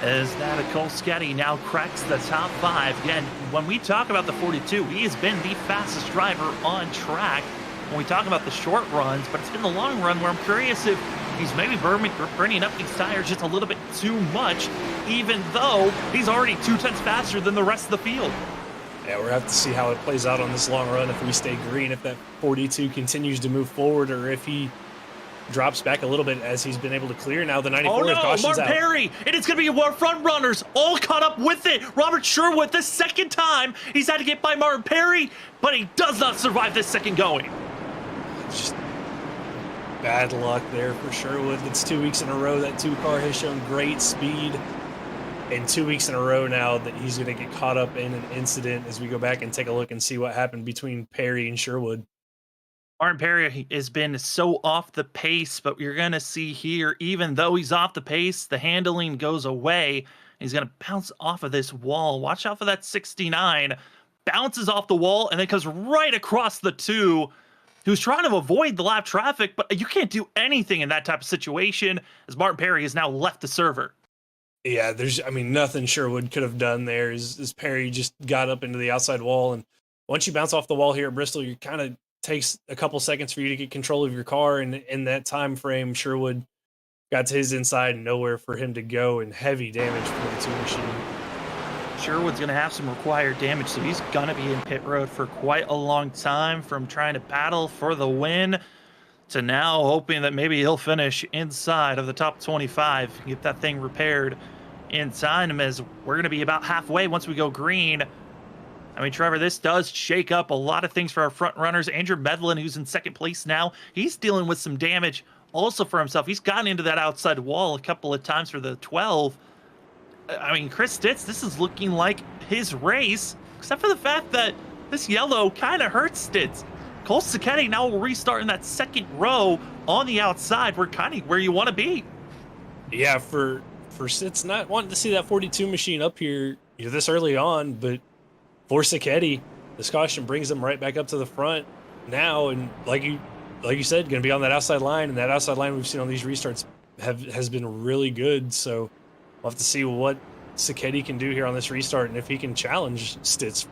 As that of Cole Sketty now cracks the top 5. Again, when we talk about the 42, he has been the fastest driver on track when we talk about the short runs, but it's been the long run where I'm curious if he's maybe burning up these tires just a little bit too much, even though he's already 2/10 faster than the rest of the field. Yeah, we'll have to see how it plays out on this long run if we stay green, if that 42 continues to move forward, or if he drops back a little bit as he's been able to clear. Now the 94 oh no, cautions Martin out. Perry, and it's going to be more front runners all caught up with it. Robert Sherwood, the second time he's had to get by Martin Perry, but he does not survive this second going. Just bad luck there for Sherwood. It's 2 weeks in a row that 2 car has shown great speed, and 2 weeks in a row now that he's going to get caught up in an incident as we go back and take a look and see what happened between Perry and Sherwood. Martin Perry has been so off the pace, but you're going to see here, even though he's off the pace, the handling goes away. He's going to bounce off of this wall. Watch out for that 69. Bounces off the wall and then comes right across the 2, who's trying to avoid the lap traffic, but you can't do anything in that type of situation as Martin Perry has now left the server. Yeah, nothing Sherwood could have done there as Perry just got up into the outside wall. And once you bounce off the wall here at Bristol, you kind of takes a couple seconds for you to get control of your car, and in that time frame, Sherwood got to his inside and nowhere for him to go, and heavy damage for the 2 machine. Sherwood's going to have some required damage, so he's going to be in pit road for quite a long time, from trying to battle for the win to now hoping that maybe he'll finish inside of the top 25, get that thing repaired in time, as we're going to be about halfway once we go green. Trevor, this does shake up a lot of things for our front runners. Andrew Medlin, who's in second place now, he's dealing with some damage also for himself. He's gotten into that outside wall a couple of times for the 12. Chris Stitz, this is looking like his race, except for the fact that this yellow kind of hurts Stitz. Cole Sacchetti now will restart in that second row on the outside. We're kind of where you want to be. Yeah, for Stitz not wanting to see that 42 machine up here this early on, but for Sacchetti, this caution brings him right back up to the front now, and like you said, going to be on that outside line, and that outside line we've seen on these restarts has been really good. So we'll have to see what Sacchetti can do here on this restart, and if he can challenge Stitz.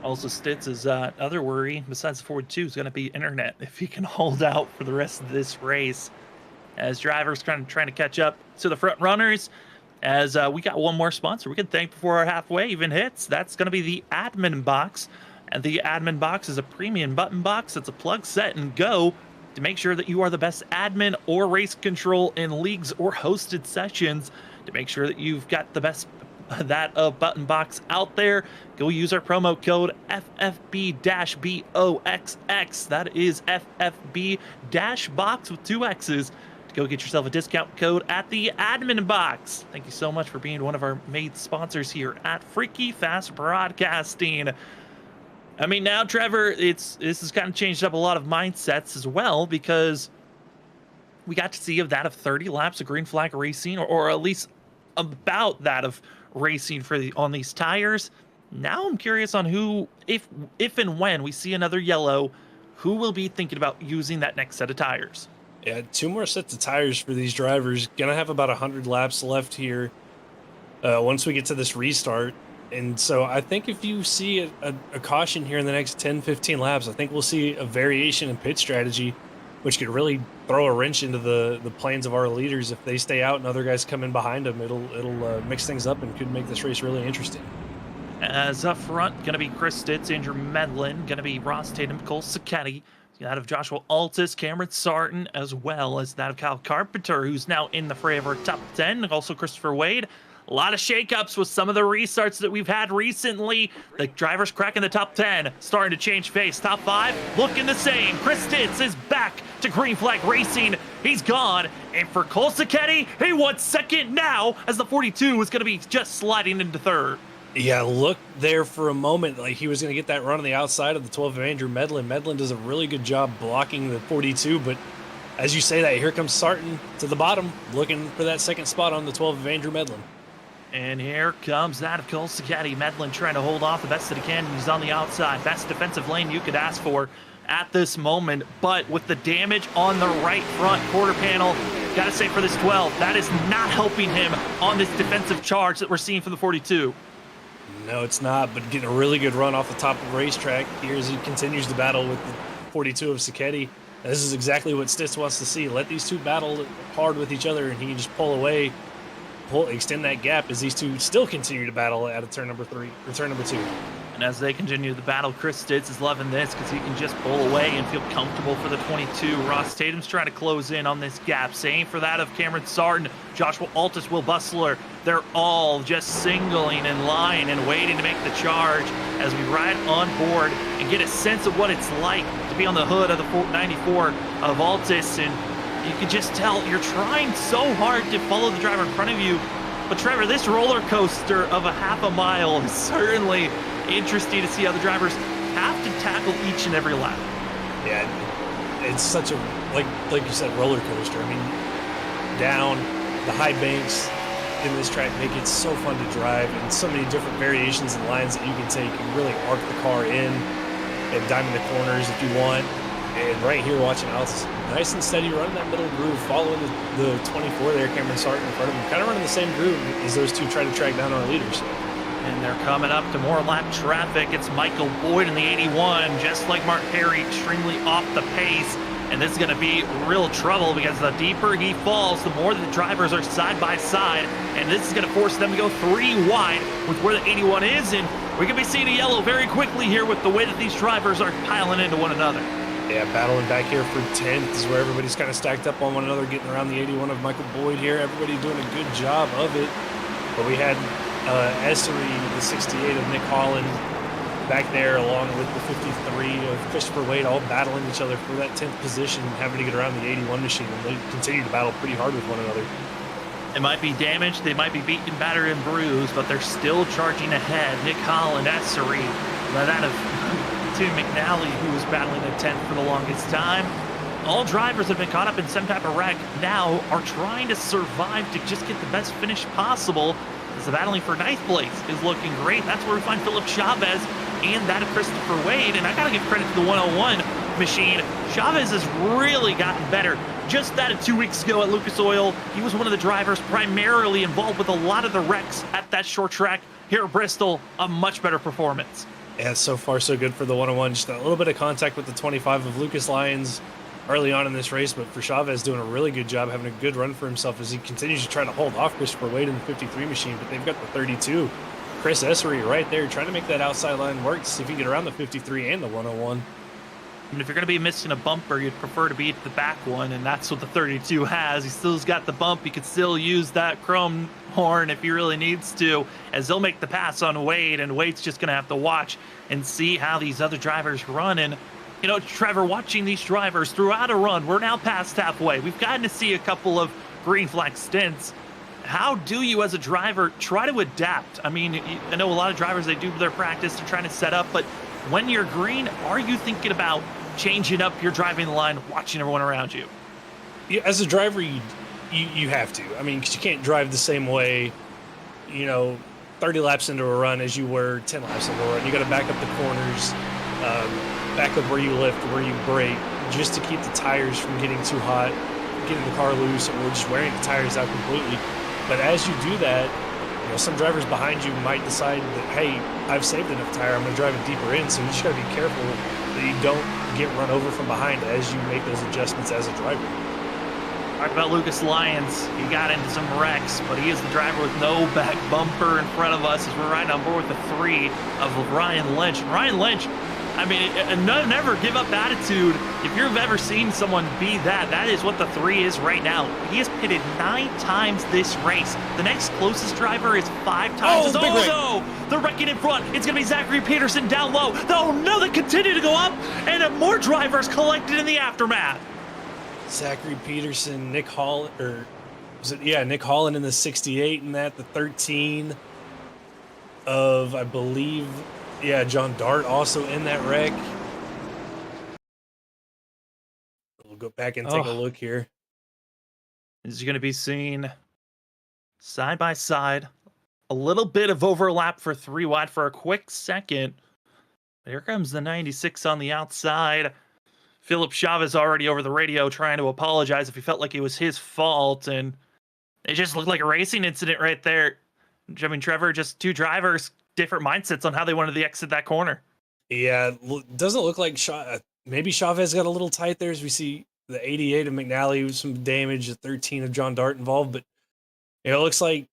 Also, Stitz's other worry, besides the 42, is going to be internet, if he can hold out for the rest of this race, as drivers trying to catch up to the front runners. As we got one more sponsor we can thank before our halfway even hits. That's going to be the admin box. And the admin box is a premium button box that's a plug, set, and go to make sure that you are the best admin or race control in leagues or hosted sessions, to make sure that you've got the best button box out there. Go use our promo code FFB-BOXX. That is FFB-box with 2 X's. Go get yourself a discount code at the admin box. Thank you so much for being one of our main sponsors here at Freaky Fast Broadcasting. I mean, now, Trevor, this has kind of changed up a lot of mindsets as well, because we got to see that of 30 laps of green flag racing, or at least about that of racing on these tires. Now I'm curious on who, if and when we see another yellow, who will be thinking about using that next set of tires. Yeah, 2 more sets of tires for these drivers. Gonna have about 100 laps left here once we get to this restart. And so I think if you see a caution here in the next 10, 15 laps, I think we'll see a variation in pit strategy, which could really throw a wrench into the plans of our leaders. If they stay out and other guys come in behind them, it'll mix things up and could make this race really interesting. As up front, going to be Chris Stitz, Andrew Medlin, going to be Ross Tatum, Cole Sacchetti, that of Joshua Altus, Cameron Sarton, as well as that of Kyle Carpenter, who's now in the fray of our top 10, and also Christopher Wade. A lot of shakeups with some of the restarts that we've had recently. The drivers cracking the top 10, starting to change face. Top 5 looking the same. Chris Stitz is back to green flag racing. He's gone. And for Cole Sacchetti, he wants second now, as the 42 is going to be just sliding into third. Yeah, look there for a moment like he was going to get that run on the outside of the 12 of Andrew Medlin. Medlin does a really good job blocking the 42, but as you say that, here comes Sarton to the bottom, looking for that second spot on the 12 of Andrew Medlin. And here comes that of Cole Sacchetti. Medlin trying to hold off the best that he can. He's on the outside. Best defensive lane you could ask for at this moment. But with the damage on the right front quarter panel, got to say for this 12, that is not helping him on this defensive charge that we're seeing for the 42. No, it's not, but getting a really good run off the top of the racetrack here as he continues to battle with the 42 of Sacchetti. This is exactly what Stitz wants to see. Let these two battle hard with each other, and he can just pull away, extend that gap as these two still continue to battle out of turn number 3 or turn number 2. And as they continue the battle, Chris Stitz is loving this because he can just pull away and feel comfortable for the 22. Ross Tatum's trying to close in on this gap. Same for that of Cameron Sarton, Joshua Altus, Will Bustler. They're all just singling in line and waiting to make the charge as we ride on board and get a sense of what it's like to be on the hood of the 94 of Altus. And you can just tell you're trying so hard to follow the driver in front of you. But Trevor, this roller coaster of a half a mile is certainly interesting to see how the drivers have to tackle each and every lap. Yeah, it's such a, like you said, roller coaster. I mean, down the high banks in this track make it so fun to drive, and so many different variations and lines that you can take. You can really arc the car in and diamond the corners if you want. And right here, watching Alex, nice and steady, running that middle groove, following the 24 there, Cameron Sarton in front of him, kind of running the same groove as those two try to track down our leaders. And they're coming up to more lap traffic. It's Michael Boyd in the 81, just like Mark Perry, extremely off the pace. And this is going to be real trouble because the deeper he falls, the more the drivers are side by side. And this is going to force them to go 3 wide with where the 81 is. And we're going to be seeing a yellow very quickly here with the way that these drivers are piling into one another. Yeah, battling back here for 10th is where everybody's kind of stacked up on one another, getting around the 81 of Michael Boyd here. Everybody doing a good job of it. But we had Essery, the 68 of Nick Holland, back there along with the 53 of Christopher Wade, all battling each other for that 10th position, having to get around the 81 machine, and they continue to battle pretty hard with one another. It might be damaged, they might be beaten, battered, and bruised, but they're still charging ahead. Nick Holland, Essery, that of Tim McNally, who was battling at 10th for the longest time. All drivers have been caught up in some type of wreck now are trying to survive to just get the best finish possible. As the battling for ninth place is looking great. That's where we find Philip Chavez and that of Christopher Wade. And I got to give credit to the 101 machine. Chavez has really gotten better. Just that of 2 weeks ago at Lucas Oil, he was one of the drivers primarily involved with a lot of the wrecks at that short track. Here at Bristol, a much better performance. Yeah, so far so good for the 101. Just a little bit of contact with the 25 of Lucas Lyons early on in this race, but for Chavez doing a really good job, having a good run for himself as he continues to try to hold off Christopher Wade in the 53 machine, but they've got the 32 Chris Essery right there trying to make that outside line work to see if he can get around the 53 and the 101. And if you're going to be missing a bumper, you'd prefer to be at the back one, and that's what the 32 has. He still's got the bump. He could still use that chrome horn if he really needs to, as they'll make the pass on Wade, and Wade's just going to have to watch and see how these other drivers run. And, you know, Trevor, watching these drivers throughout a run, we're now past halfway. We've gotten to see a couple of green flag stints. How do you, as a driver, try to adapt? I mean, I know a lot of drivers, they do their practice, they're trying to set up, but when you're green, are you thinking about changing up your driving line, watching everyone around you? Yeah, as a driver, you have to. I mean, because you can't drive the same way, you know, 30 laps into a run as you were 10 laps into a run. You got to back up the corners, back up where you lift, where you brake, just to keep the tires from getting too hot, getting the car loose, or just wearing the tires out completely. But as you do that, you know, some drivers behind you might decide that, hey, I've saved enough tire, I'm going to drive it deeper in. So you just got to be careful that you don't get run over from behind as you make those adjustments as a driver. Talked about Lucas Lyons. He got into some wrecks, but he is the driver with no back bumper in front of us as we're right on board with the 3 of Ryan Lynch. Ryan Lynch, I mean, a never give up attitude. If you've ever seen someone be that, that is what the 3 is right now. He has pitted 9 times this race. The next closest driver is 5 times. Oh, no! They're wrecking in front. It's going to be Zachary Peterson down low. Oh, no, they continue to go up, and more drivers collected in the aftermath. Zachary Peterson, Nick Holland, or was it? Yeah, Nick Holland in the 68 and that, the 13 of, I believe, yeah, John Dart also in that wreck. We'll go back and take a look here. This is going to be seen side by side. A little bit of overlap for 3 wide for a quick second. Here comes the 96 on the outside. Philip Chavez already over the radio trying to apologize if he felt like it was his fault. And it just looked like a racing incident right there. I mean, Trevor, just 2 drivers, different mindsets on how they wanted to exit that corner. Yeah, doesn't look like maybe Chavez got a little tight there as we see the 88 of McNally with some damage, the 13 of John Dart involved. But you know, it looks like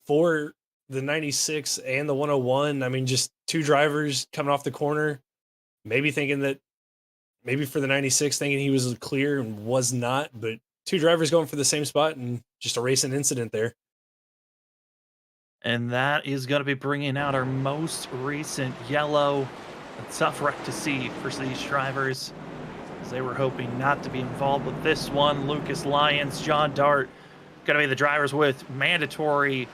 for the 96 and the 101, I mean, just 2 drivers coming off the corner, maybe thinking that, maybe for the 96 thinking he was clear and was not, but 2 drivers going for the same spot and just a racing incident there. And that is going to be bringing out our most recent yellow. A tough wreck to see for these drivers, as they were hoping not to be involved with this one. Lucas Lyons, John Dart, going to be the drivers with mandatory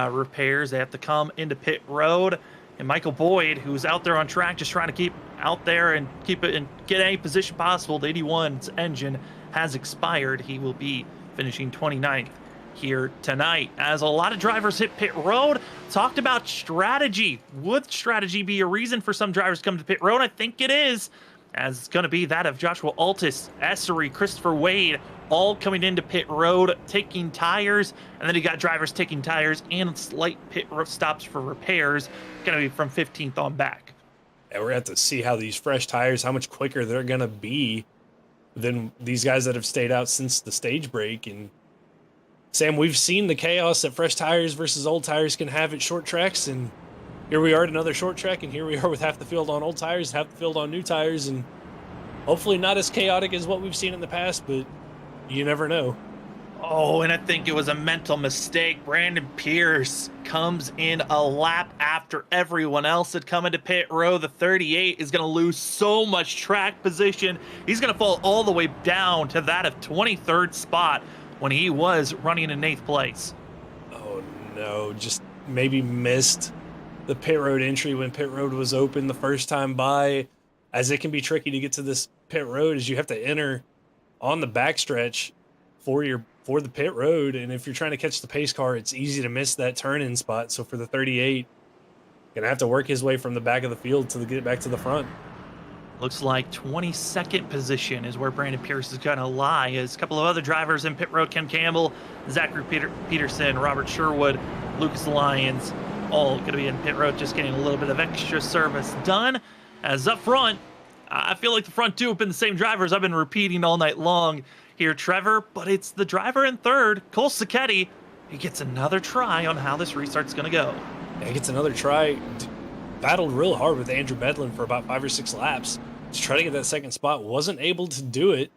repairs. They have to come into pit road. And Michael Boyd, who's out there on track, just trying to keep out there and keep it and get any position possible. The 81's engine has expired. He will be finishing 29th here tonight. As a lot of drivers hit pit road, talked about strategy. Would strategy be a reason for some drivers to come to pit road? I think it is, as it's going to be that of Joshua Altus, Essery, Christopher Wade, all coming into pit road, taking tires, and then you got drivers taking tires and slight pit road stops for repairs, going to be from 15th on back. And we're going to have to see how these fresh tires, how much quicker they're going to be than these guys that have stayed out since the stage break. And Sam, we've seen the chaos that fresh tires versus old tires can have at short tracks, and here we are at another short track, and here we are with half the field on old tires, half the field on new tires, and hopefully not as chaotic as what we've seen in the past, but you never know. Oh, and I think it was a mental mistake. Brandon Pierce comes in a lap after everyone else had come into pit row. The 38 is going to lose so much track position. He's going to fall all the way down to that of 23rd spot when he was running in 8th place. Oh, no, just maybe missed the pit road entry when pit road was open the first time by, as it can be tricky to get to this pit road as you have to enter on the backstretch for the pit road, and if you're trying to catch the pace car, it's easy to miss that turn-in spot. So for the 38, gonna have to work his way from the back of the field to get back to the front. Looks like 22nd position is where Brandon Pierce is going to lie. As a couple of other drivers in pit road, Ken Campbell, Zachary Peterson, Robert Sherwood, Lucas Lyons, all going to be in pit road, just getting a little bit of extra service done. As up front, I feel like the front 2 have been the same drivers I've been repeating all night long here, Trevor, but it's the driver in 3rd, Cole Sacchetti. He gets another try on how this restart's going to go. Yeah, he gets another try. Battled real hard with Andrew Medlin for about 5 or 6 laps to try to get that second spot. Wasn't able to do it,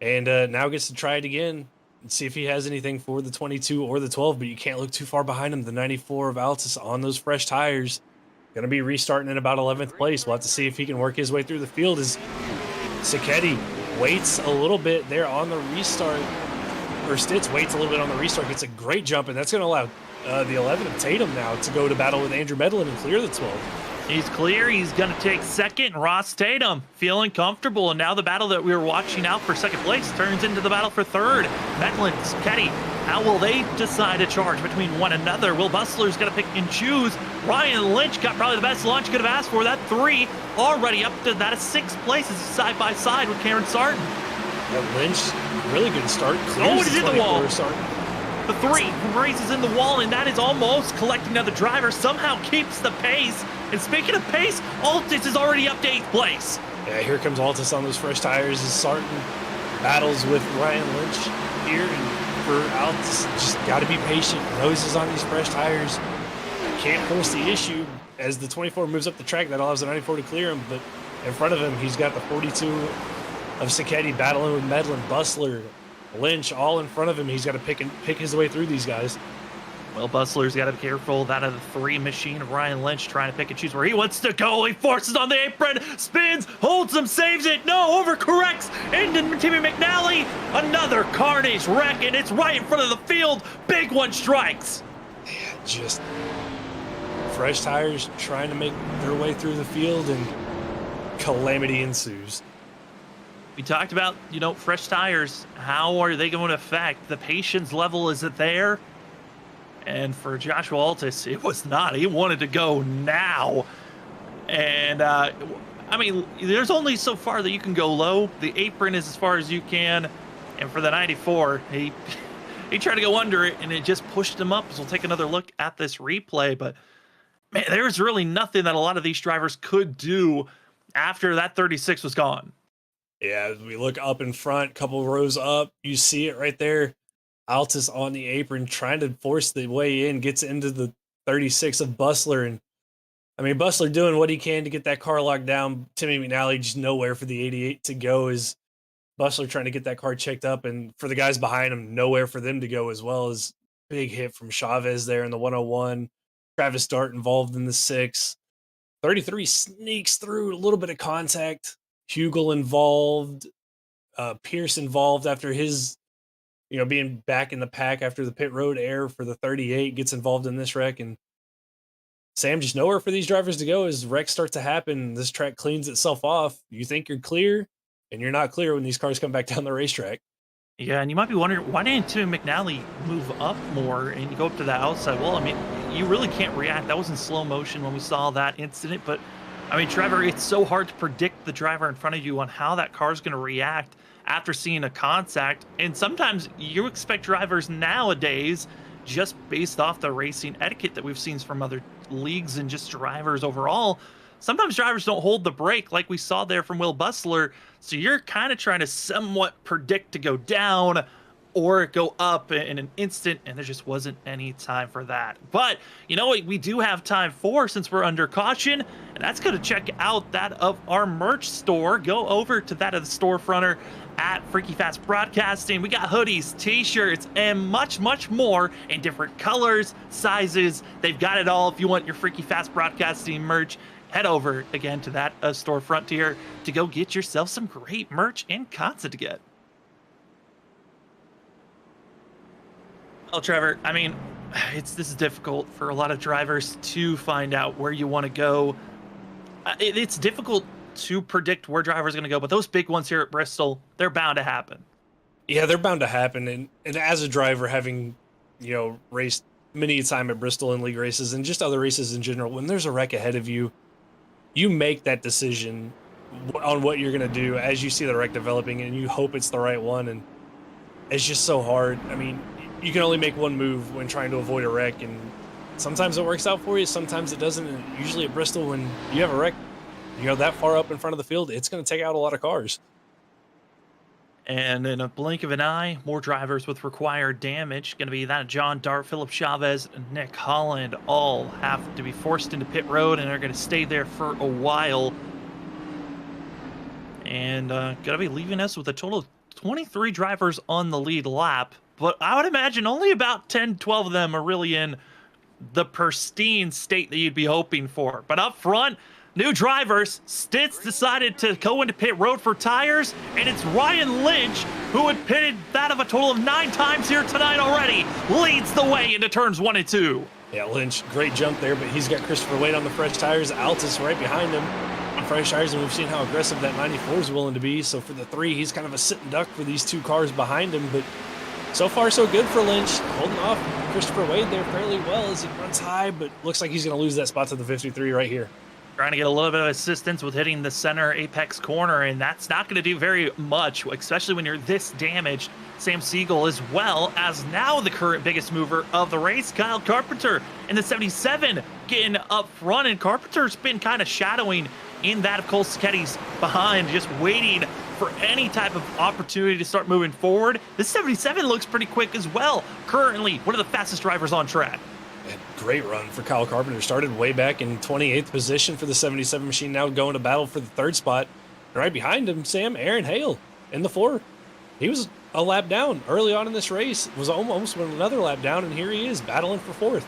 and now gets to try it again and see if he has anything for the 22 or the 12. But you can't look too far behind him. The 94 of Altus on those fresh tires. Going to be restarting in about 11th place. We'll have to see if he can work his way through the field as Sacchetti waits a little bit there on the restart. Or Stitz waits a little bit on the restart, gets a great jump, and that's going to allow the 11 of Tatum now to go to battle with Andrew Medlin and clear the 12. He's clear. He's going to take second. Ross Tatum feeling comfortable. And now the battle that we were watching out for second place turns into the battle for third. Medlin, Sacchetti, how will they decide to charge between one another? Will Bustler's going to pick and choose? Ryan Lynch got probably the best lunch could have asked for. That 3 already up to that of 6th place is side by side with Karen Sarton. Yeah, Lynch, really good start. Oh, it is in the wall. Sarton. The 3 races in the wall, and that is almost collecting another driver. Somehow keeps the pace. And speaking of pace, Altus is already up to 8th place. Yeah, here comes Altus on those fresh tires as Sarton battles with Ryan Lynch here. And for Altus, just got to be patient. Noses on these fresh tires. Can't force the issue. As the 24 moves up the track, that allows the 94 to clear him. But in front of him, he's got the 42 of Sacchetti battling with Medlin, Bustler, Lynch, all in front of him. He's got to pick his way through these guys. Well, Bustler's got to be careful. That of the 3 machine of Ryan Lynch trying to pick and choose where he wants to go. He forces on the apron, spins, holds him, saves it. No, overcorrects into Timmy McNally. Another carnage wreck, and it's right in front of the field. Big one strikes. Yeah, just fresh tires trying to make their way through the field, and calamity ensues. We talked about, fresh tires. How are they going to affect? The patience level, is it there? And for Joshua Altus, it was not. He wanted to go now. And, there's only so far that you can go low. The apron is as far as you can. And for the 94, he tried to go under it, and it just pushed him up. So we'll take another look at this replay. But, man, there's really nothing that a lot of these drivers could do after that 36 was gone. Yeah, as we look up in front, couple rows up, you see it right there. Altus on the apron trying to force the way in, gets into the 36 of Bustler. And Bustler doing what he can to get that car locked down. Timmy McNally just nowhere for the 88 to go as Bustler trying to get that car checked up. And for the guys behind him, nowhere for them to go as well. As big hit from Chavez there in the 101. Travis Dart involved in the 6. 33 sneaks through, a little bit of contact. Hugel involved. Pierce involved after his being back in the pack after the pit road error for the 38, gets involved in this wreck. And Sam, just nowhere for these drivers to go as wrecks start to happen. This track cleans itself off. You think you're clear, and you're not clear when these cars come back down the racetrack. Yeah, and you might be wondering, why didn't Tim McNally move up more and go up to the outside? Well, you really can't react. That was in slow motion when we saw that incident. But, Trevor, it's so hard to predict the driver in front of you on how that car's going to react after seeing a contact. And sometimes you expect drivers nowadays, just based off the racing etiquette that we've seen from other leagues and just drivers overall, sometimes drivers don't hold the brake like we saw there from Will Bustler. So you're kind of trying to somewhat predict to go down or go up in an instant, and there just wasn't any time for that. But you know what we do have time for, since we're under caution, and that's going to check out that of our merch store. Go over to that of the storefronter at Freaky Fast Broadcasting. We got hoodies, t-shirts, and much, much more in different colors, sizes. They've got it all. If you want your Freaky Fast Broadcasting merch, head over again to that storefront here to go get yourself some great merch and content to get. Well, Trevor, this is difficult for a lot of drivers to find out where you want to go. It's difficult to predict where drivers are going to go, but those big ones here at Bristol, they're bound to happen. Yeah, they're bound to happen. And as a driver, having, raced many a time at Bristol in league races and just other races in general, when there's a wreck ahead of you, you make that decision on what you're going to do as you see the wreck developing, and you hope it's the right one. And it's just so hard. You can only make one move when trying to avoid a wreck, and sometimes it works out for you, sometimes it doesn't. And usually at Bristol, when you have a wreck, that far up in front of the field, it's going to take out a lot of cars. And in a blink of an eye, more drivers with required damage. Going to be that John Dart, Philip Chavez, and Nick Holland all have to be forced into pit road and are going to stay there for a while. And going to be leaving us with a total of 23 drivers on the lead lap. But I would imagine only about 10, 12 of them are really in the pristine state that you'd be hoping for. But up front, new drivers. Stitz decided to go into pit road for tires, and it's Ryan Lynch, who had pitted that of a total of 9 times here tonight already, leads the way into turns 1 and 2. Yeah, Lynch, great jump there, but he's got Christopher Wade on the fresh tires, Altus right behind him on fresh tires, and we've seen how aggressive that 94 is willing to be. So for the 3, he's kind of a sitting duck for these 2 cars behind him, but so far so good for Lynch, holding off Christopher Wade there fairly well as he runs high, but looks like he's going to lose that spot to the 53 right here. Trying to get a little bit of assistance with hitting the center apex corner, and that's not going to do very much, especially when you're this damaged. Sam Siegel, as well as now the current biggest mover of the race, Kyle Carpenter in the 77, getting up front, and Carpenter's been kind of shadowing in that of Cole Sacchetti behind, just waiting for any type of opportunity to start moving forward. This 77 looks pretty quick as well. Currently, one of the fastest drivers on track. Great run for Kyle Carpenter. Started way back in 28th position for the 77 machine, now going to battle for the 3rd spot. Right behind him, Aaron Hale in the 4. He was a lap down early on in this race, was almost another lap down, and here he is battling for 4th.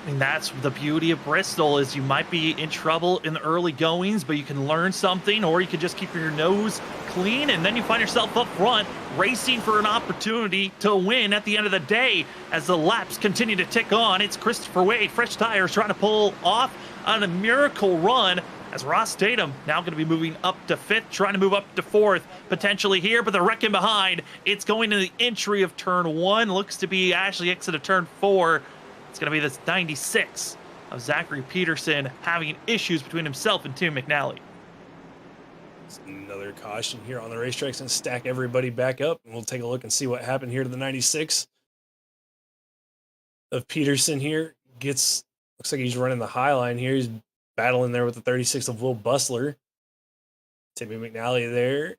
And that's the beauty of Bristol, is you might be in trouble in the early goings, but you can learn something, or you can just keep your nose clean, and then you find yourself up front racing for an opportunity to win at the end of the day. As the laps continue to tick on, it's Christopher Wade, fresh tires, trying to pull off on a miracle run, as Ross Tatum now going to be moving up to 5th, trying to move up to 4th potentially here, but they're wrecking behind. It's going to the entry of turn 1, looks to be actually exit of turn 4. It's going to be this 96 of Zachary Peterson having issues between himself and Tim McNally. Another caution here on the racetrack, and stack everybody back up, and we'll take a look and see what happened here to the 96 of Peterson here. Looks like he's running the high line here. He's battling there with the 36 of Will Bustler. Timmy McNally there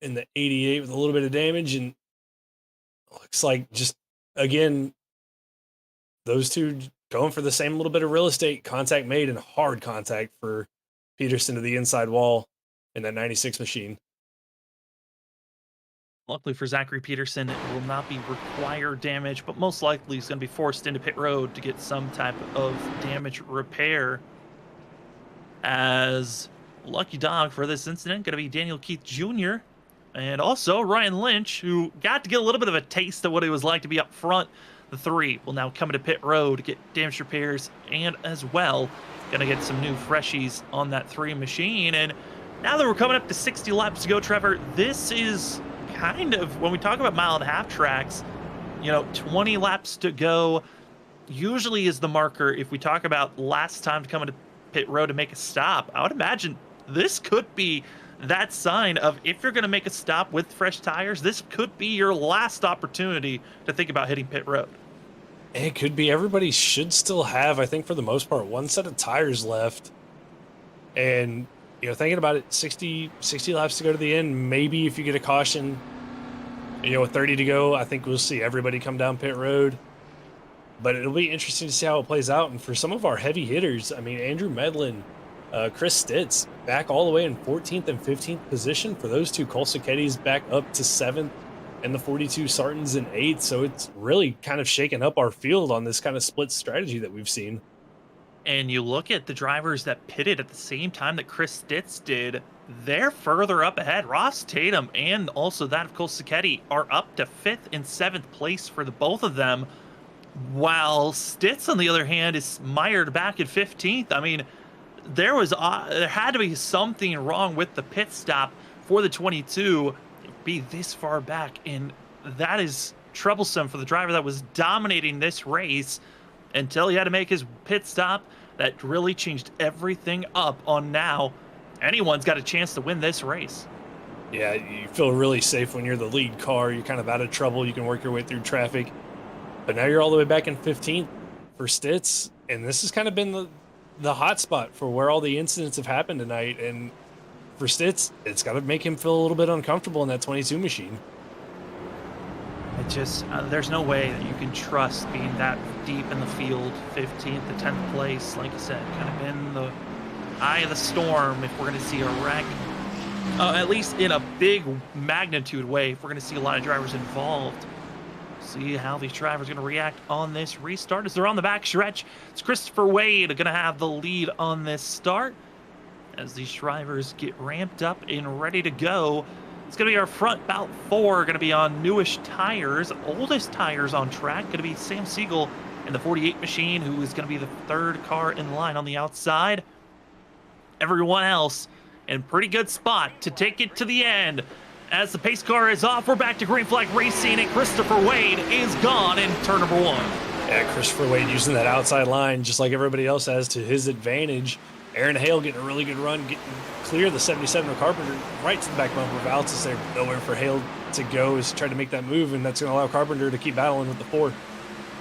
in the 88 with a little bit of damage, and looks like just, again, those two going for the same little bit of real estate. Contact made, and hard contact for Peterson to the inside wall in that 96 machine. Luckily for Zachary Peterson, it will not be required damage, but most likely he's going to be forced into pit road to get some type of damage repair. As lucky dog for this incident, going to be Daniel Keith Jr. and also Ryan Lynch, who got to get a little bit of a taste of what it was like to be up front. The 3 will now come into pit road to get damage repairs, and as well, going to get some new freshies on that 3 machine. And now that we're coming up to 60 laps to go, Trevor, this is kind of, when we talk about mile and a half tracks, 20 laps to go usually is the marker. If we talk about last time to come into pit road to make a stop, I would imagine this could be that sign of, if you're going to make a stop with fresh tires, this could be your last opportunity to think about hitting pit road. It could be. Everybody should still have, I think for the most part, 1 set of tires left. And, thinking about it, 60 laps to go to the end. Maybe if you get a caution, with 30 to go, I think we'll see everybody come down pit road. But it'll be interesting to see how it plays out. And for some of our heavy hitters, Andrew Medlin, Chris Stitz back all the way in 14th and 15th position for those 2. Cole Sacchetti's back up to 7th, and the 42 Sartans in 8th. So it's really kind of shaken up our field on this kind of split strategy that we've seen. And you look at the drivers that pitted at the same time that Chris Stitz did, they're further up ahead. Ross Tatum and also that of Cole Sacchetti are up to 5th and 7th place for the both of them, while Stitz, on the other hand, is mired back at 15th. There had to be something wrong with the pit stop for the 22 to be this far back, and that is troublesome for the driver that was dominating this race until he had to make his pit stop. That really changed everything up on now. Anyone's got a chance to win this race. Yeah, you feel really safe when you're the lead car. You're kind of out of trouble. You can work your way through traffic. But now you're all the way back in 15th for Stitz, and this has kind of been the hot spot for where all the incidents have happened tonight. And for Stitz, it's got to make him feel a little bit uncomfortable in that 22 machine. It just, there's no way that you can trust being that deep in the field, 15th to 10th place, like I said, kind of in the eye of the storm if we're going to see a wreck. At least in a big magnitude way, if we're going to see a lot of drivers involved. See how these drivers are going to react on this restart as they're on the back stretch. It's Christopher Wade going to have the lead on this start as these drivers get ramped up and ready to go. It's going to be our front bout 4, going to be on newish tires, oldest tires on track. Going to be Sam Siegel in the 48 machine, who is going to be the 3rd car in line on the outside. Everyone else in pretty good spot to take it to the end. As the pace car is off, we're back to green flag racing, and Christopher Wade is gone in turn number 1. Yeah, Christopher Wade using that outside line just like everybody else has to his advantage. Aaron Hale getting a really good run, getting clear the 77 of Carpenter right to the back bumper of Altus there. Nowhere for Hale to go as he tried to make that move, and that's going to allow Carpenter to keep battling with the 4.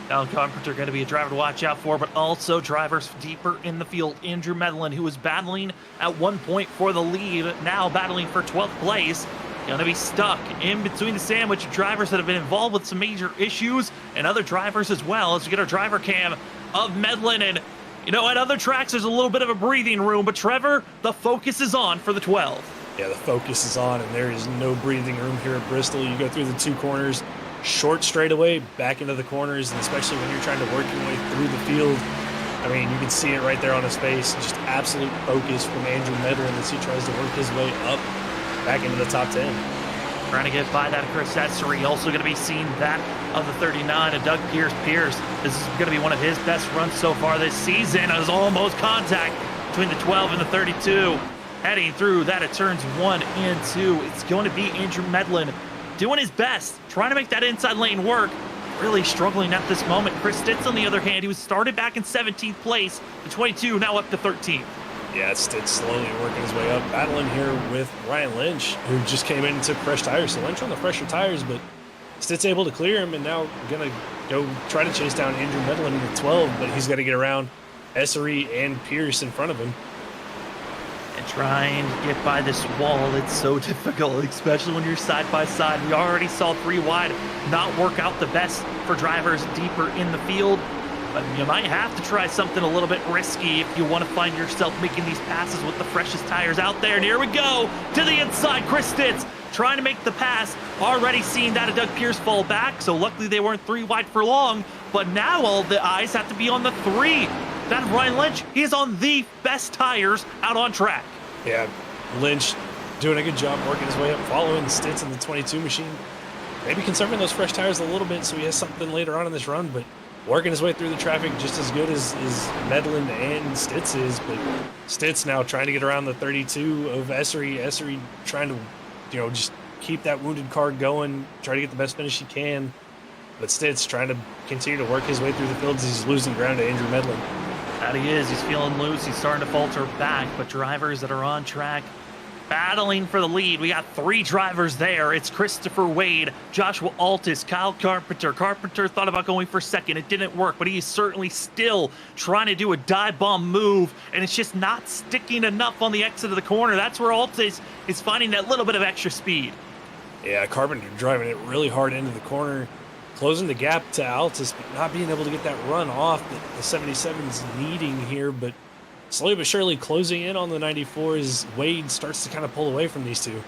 Now Carpenter going to be a driver to watch out for, but also drivers deeper in the field. Andrew Medlin, who was battling at one point for the lead, now battling for 12th place. Going to be stuck in between the sandwich of drivers that have been involved with some major issues and other drivers as well, as we get our driver cam of Medlin. And, you know, at other tracks, there's a little bit of a breathing room, but Trevor, the focus is on for the 12. Yeah, the focus is on, and there is no breathing room here at Bristol. You go through the 2 corners, short straightaway, back into the corners, and especially when you're trying to work your way through the field. I mean, you can see it right there on his face. Just absolute focus from Andrew Medlin as he tries to work his way up back into the top 10. Trying to get by that of Chris Essery. Also going to be seeing that of the 39 of Doug Pierce. This is going to be one of his best runs so far this season. It was almost contact between the 12 and the 32. Heading through that at turns 1 and 2. It's going to be Andrew Medlin doing his best, trying to make that inside lane work. Really struggling at this moment. Chris Stitz, on the other hand, he was started back in 17th place. The 22 now up to 13th. Yeah, Stitz slowly working his way up, battling here with Ryan Lynch, who just came in and took fresh tires. So Lynch on the fresher tires, but Stitz able to clear him, and now going to go try to chase down Andrew Medlin in the 12, but he's got to get around Essery and Pierce in front of him. And trying to get by this wall, it's so difficult, especially when you're side by side. We already saw 3 wide not work out the best for drivers deeper in the field. But you might have to try something a little bit risky if you want to find yourself making these passes with the freshest tires out there. And here we go to the inside. Chris Stitz trying to make the pass. Already seeing that of Doug Pierce fall back. So luckily they weren't 3 wide for long. But now all the eyes have to be on the 3. That of Ryan Lynch. He is on the best tires out on track. Yeah, Lynch doing a good job working his way up, following Stitz in the 22 machine. Maybe conserving those fresh tires a little bit so he has something later on in this run, but working his way through the traffic just as good as Medlin and Stitz is. But Stitz now trying to get around the 32 of Essery. Essery trying to, you know, just keep that wounded car going, try to get the best finish he can. But Stitz trying to continue to work his way through the fields as he's losing ground to Andrew Medlin. That he is. He's feeling loose. He's starting to falter back. But drivers that are on track battling for the lead. We got 3 drivers there. It's Christopher Wade, Joshua Altus, Kyle Carpenter. Carpenter thought about going for second. It didn't work, but he's certainly still trying to do a dive bomb move, and it's just not sticking enough on the exit of the corner. That's where Altus is finding that little bit of extra speed. Yeah, Carpenter driving it really hard into the corner, closing the gap to Altus, but not being able to get that run off that the 77's needing here. But slowly but surely closing in on the 94 as Wade starts to kind of pull away from these 2.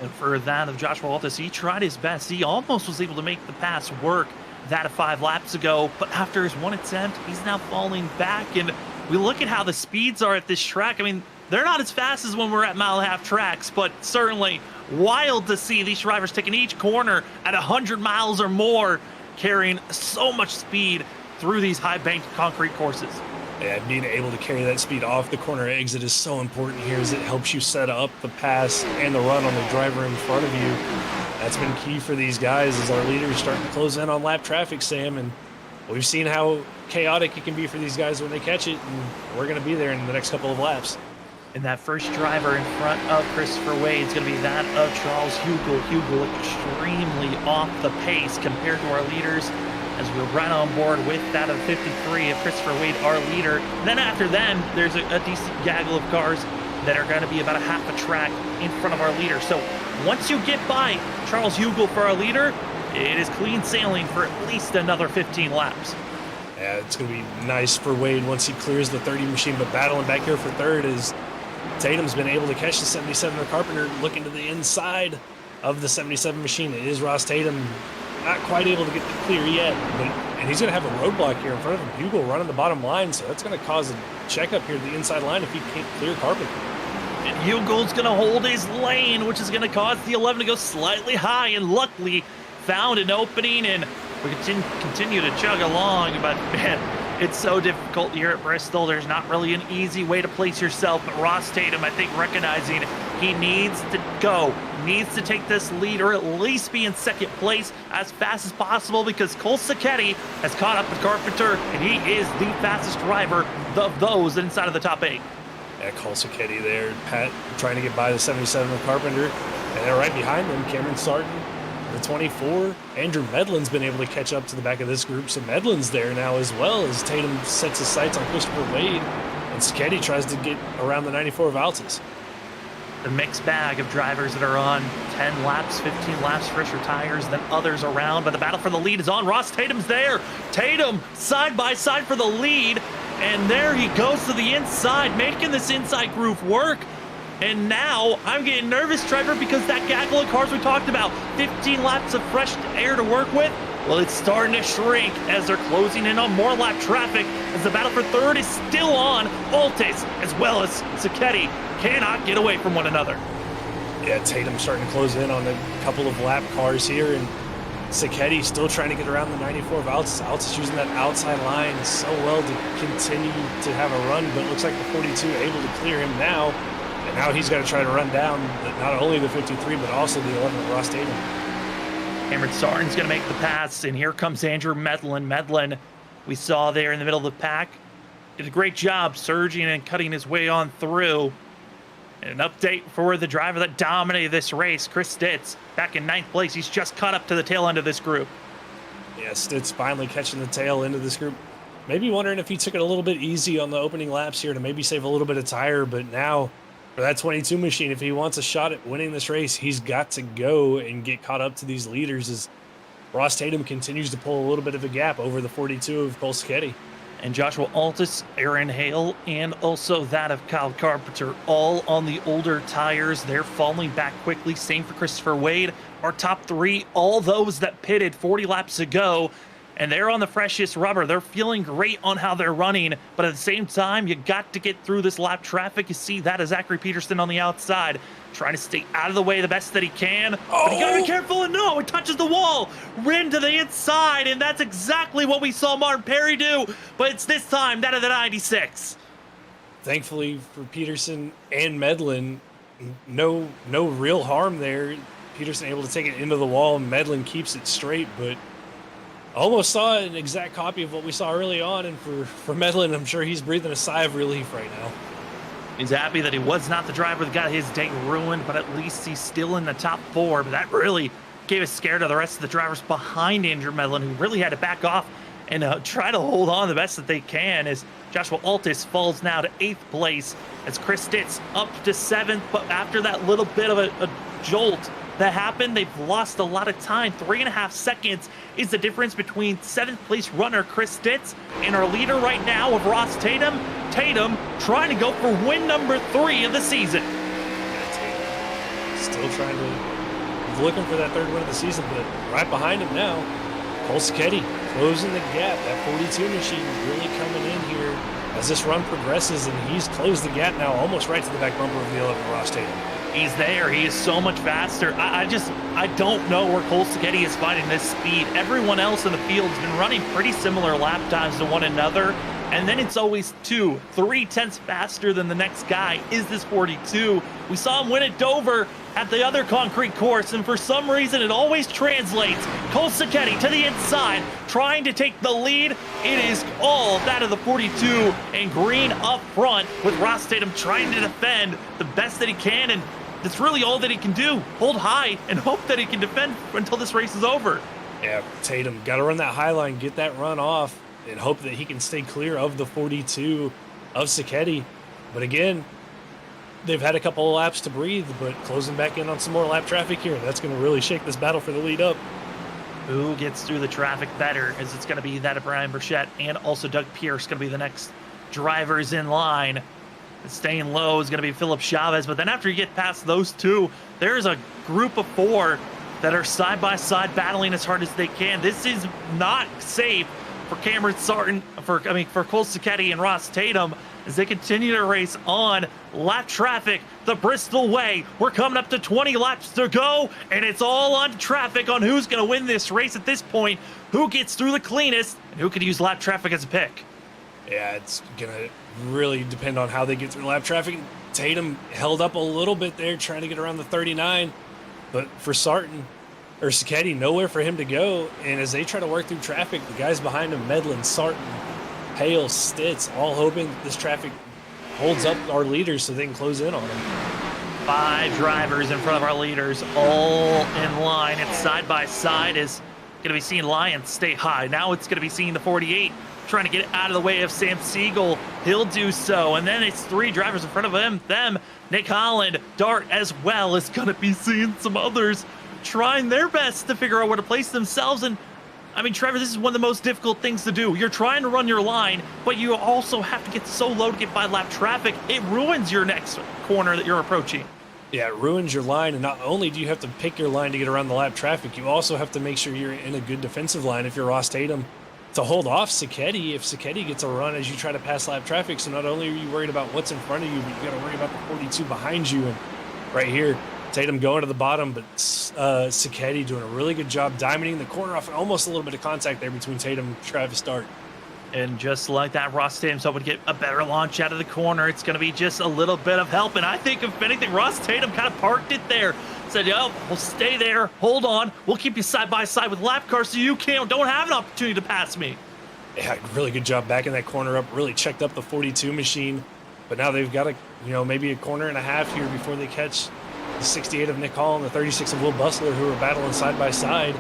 And for that of Joshua Altus, he tried his best. He almost was able to make the pass work that of 5 laps ago, but after his 1 attempt, he's now falling back. And we look at how the speeds are at this track. I mean, they're not as fast as when we're at mile-and-a-half tracks, but certainly wild to see these drivers taking each corner at 100 miles or more, carrying so much speed through these high-banked concrete courses. Yeah, being able to carry that speed off the corner exit is so important here as it helps you set up the pass and the run on the driver in front of you. That's been key for these guys as our leaders starting to close in on lap traffic, Sam, and we've seen how chaotic it can be for these guys when they catch it, and we're going to be there in the next couple of laps. And that first driver in front of Christopher Wade is going to be that of Charles Hugel. Hugel extremely off the pace compared to our leaders, as we're right on board with that of 53 of Christopher Wade, our leader. And then after them, there's a decent gaggle of cars that are going to be about a half a track in front of our leader. So once you get by Charles Hugel for our leader, it is clean sailing for at least another 15 laps. Yeah, it's going to be nice for Wade once he clears the 30 machine, but battling back here for third is Tatum's been able to catch the 77 of Carpenter, looking to the inside of the 77 machine. It is Ross Tatum, not quite able to get the clear yet, and he's going to have a roadblock here in front of him. Hugel running the bottom line, so that's going to cause a checkup here at the inside line if he can't clear Carpenter. And Hugel's going to hold his lane, which is going to cause the 11 to go slightly high, and luckily found an opening, and we continue to chug along, but man, it's so difficult here at Bristol. There's not really an easy way to place yourself, but Ross Tatum, I think, recognizing he needs to take this lead or at least be in second place as fast as possible, because Cole Sacchetti has caught up with Carpenter, and he is the fastest driver of those inside of the top 8. Yeah, Cole Sacchetti there, Pat trying to get by the 77 of Carpenter, and then right behind them, Cameron Sarton, the 24. Andrew Medlin's been able to catch up to the back of this group, so Medlin's there now as well as Tatum sets his sights on Christopher Wade, and Sacchetti tries to get around the 94 of Altus. The mixed bag of drivers that are on 10 laps, 15 laps, fresher tires than others around, but the battle for the lead is on. Ross Tatum's there. Tatum side by side for the lead, and there he goes to the inside, making this inside groove work. And now I'm getting nervous, Trevor, because that gaggle of cars we talked about, 15 laps of fresh air to work with, well, it's starting to shrink as they're closing in on more lap traffic, as the battle for third is still on. Altes as well as Sacchetti cannot get away from one another. Yeah, Tatum starting to close in on a couple of lap cars here, and Sacchetti still trying to get around the 94 of Altus. Altus using that outside line so well to continue to have a run, but it looks like the 42 able to clear him now. And now he's got to try to run down not only the 53, but also the 11 of Ross Tatum. Cameron Sarton's going to make the pass, and here comes Andrew Medlin. Medlin, we saw there in the middle of the pack, did a great job surging and cutting his way on through. And an update for the driver that dominated this race, Chris Stitz, back in 9th place. He's just caught up to the tail end of this group. Yeah, Stitz finally catching the tail end of this group. Maybe wondering if he took it a little bit easy on the opening laps here to maybe save a little bit of tire, but now for that 22 machine, if he wants a shot at winning this race, he's got to go and get caught up to these leaders as Ross Tatum continues to pull a little bit of a gap over the 42 of Cole Sacchetti. And Joshua Altus, Aaron Hale, and also that of Kyle Carpenter, all on the older tires. They're falling back quickly. Same for Christopher Wade. Our top 3, all those that pitted 40 laps ago, and they're on the freshest rubber. They're feeling great on how they're running, but at the same time, you got to get through this lap traffic. You see that as Zachary Peterson on the outside, trying to stay out of the way the best that he can. But you gotta be careful, and no, it touches the wall. Rin to the inside, and that's exactly what we saw Martin Perry do, but it's this time that of the 96. Thankfully for Peterson and Medlin, no real harm there. Peterson able to take it into the wall, and Medlin keeps it straight, but almost saw an exact copy of what we saw early on, and for Medlin, I'm sure he's breathing a sigh of relief right now. He's happy that he was not the driver that got his day ruined, but at least he's still in the top 4. But that really gave a scare to the rest of the drivers behind Andrew Medlin, who really had to back off and try to hold on the best that they can, as Joshua Altus falls now to 8th place, as Chris Stitz up to 7th. But after that little bit of a jolt that happened, they've lost a lot of time. 3.5 seconds is the difference between 7th place runner Chris Stitz and our leader right now of Ross Tatum. Tatum trying to go for win number 3 of the season. Still trying to, looking for that 3rd win of the season, but right behind him now, Cole Sacchetti closing the gap. That 42 machine really coming in here as this run progresses, and he's closed the gap now almost right to the back bumper of the 11 Ross Tatum. He's there. He is so much faster. I don't know where Cole Sacchetti is finding this speed. Everyone else in the field has been running pretty similar lap times to one another. And then it's always 2-3 tenths faster than the next guy is this 42. We saw him win at Dover at the other concrete course, and for some reason it always translates. Cole Sacchetti to the inside, trying to take the lead. It is all that of the 42 and green up front, with Ross Tatum trying to defend the best that he can, and that's really all that he can do. Hold high and hope that he can defend until this race is over. Yeah, Tatum got to run that high line, get that run off, and hope that he can stay clear of the 42 of Sacchetti. But again, they've had a couple of laps to breathe, but closing back in on some more lap traffic here, that's going to really shake this battle for the lead up. Who gets through the traffic better? As it's going to be that of Brian Burchett and also Doug Pierce going to be the next drivers in line. And staying low is going to be Philip Chavez. But then after you get past those two, there's a group of 4 that are side by side battling as hard as they can. This is not safe for Cameron Sarton, for Cole Sacchetti and Ross Tatum as they continue to race on. Lap traffic the Bristol way. We're coming up to 20 laps to go, and it's all on traffic on who's going to win this race at this point, who gets through the cleanest, and who could use lap traffic as a pick. Yeah, it's going to really depend on how they get through lap traffic. Tatum held up a little bit there trying to get around the 39, but for Sarton, or Sacchetti, nowhere for him to go. And as they try to work through traffic, the guys behind him, Medlin, Sarton, Hale, Stitz, all hoping that this traffic holds up our leaders so they can close in on them. 5 drivers in front of our leaders, all in line. It's side by side is going to be seeing Lyons stay high. Now it's going to be seeing the 48 trying to get out of the way of Sam Siegel. He'll do so. And then it's 3 drivers in front of them. Nick Holland, Dart, as well is going to be seeing some others trying their best to figure out where to place themselves. And I mean, Trevor, this is one of the most difficult things to do. You're trying to run your line, but you also have to get so low to get by lap traffic. It ruins your next corner that you're approaching. Yeah, it ruins your line, and not only do you have to pick your line to get around the lap traffic, you also have to make sure you're in a good defensive line if you're Ross Tatum to hold off Sacchetti if Sacchetti gets a run as you try to pass lap traffic. So not only are you worried about what's in front of you, but you got to worry about the 42 behind you. And right here, Tatum going to the bottom, but Sacchetti doing a really good job diamonding the corner off, and almost a little bit of contact there between Tatum and Travis Dart. And just like that, Ross Tatum's hoping to get a better launch out of the corner. It's going to be just a little bit of help. And I think, if anything, Ross Tatum kind of parked it there. Said, yo, we'll stay there. Hold on. We'll keep you side by side with lap cars so you don't have an opportunity to pass me. Yeah, really good job backing that corner up. Really checked up the 42 machine. But now they've got maybe a corner and a half here before they catch the 68 of Nick Hall and the 36 of Will Bustler, who are battling side by side.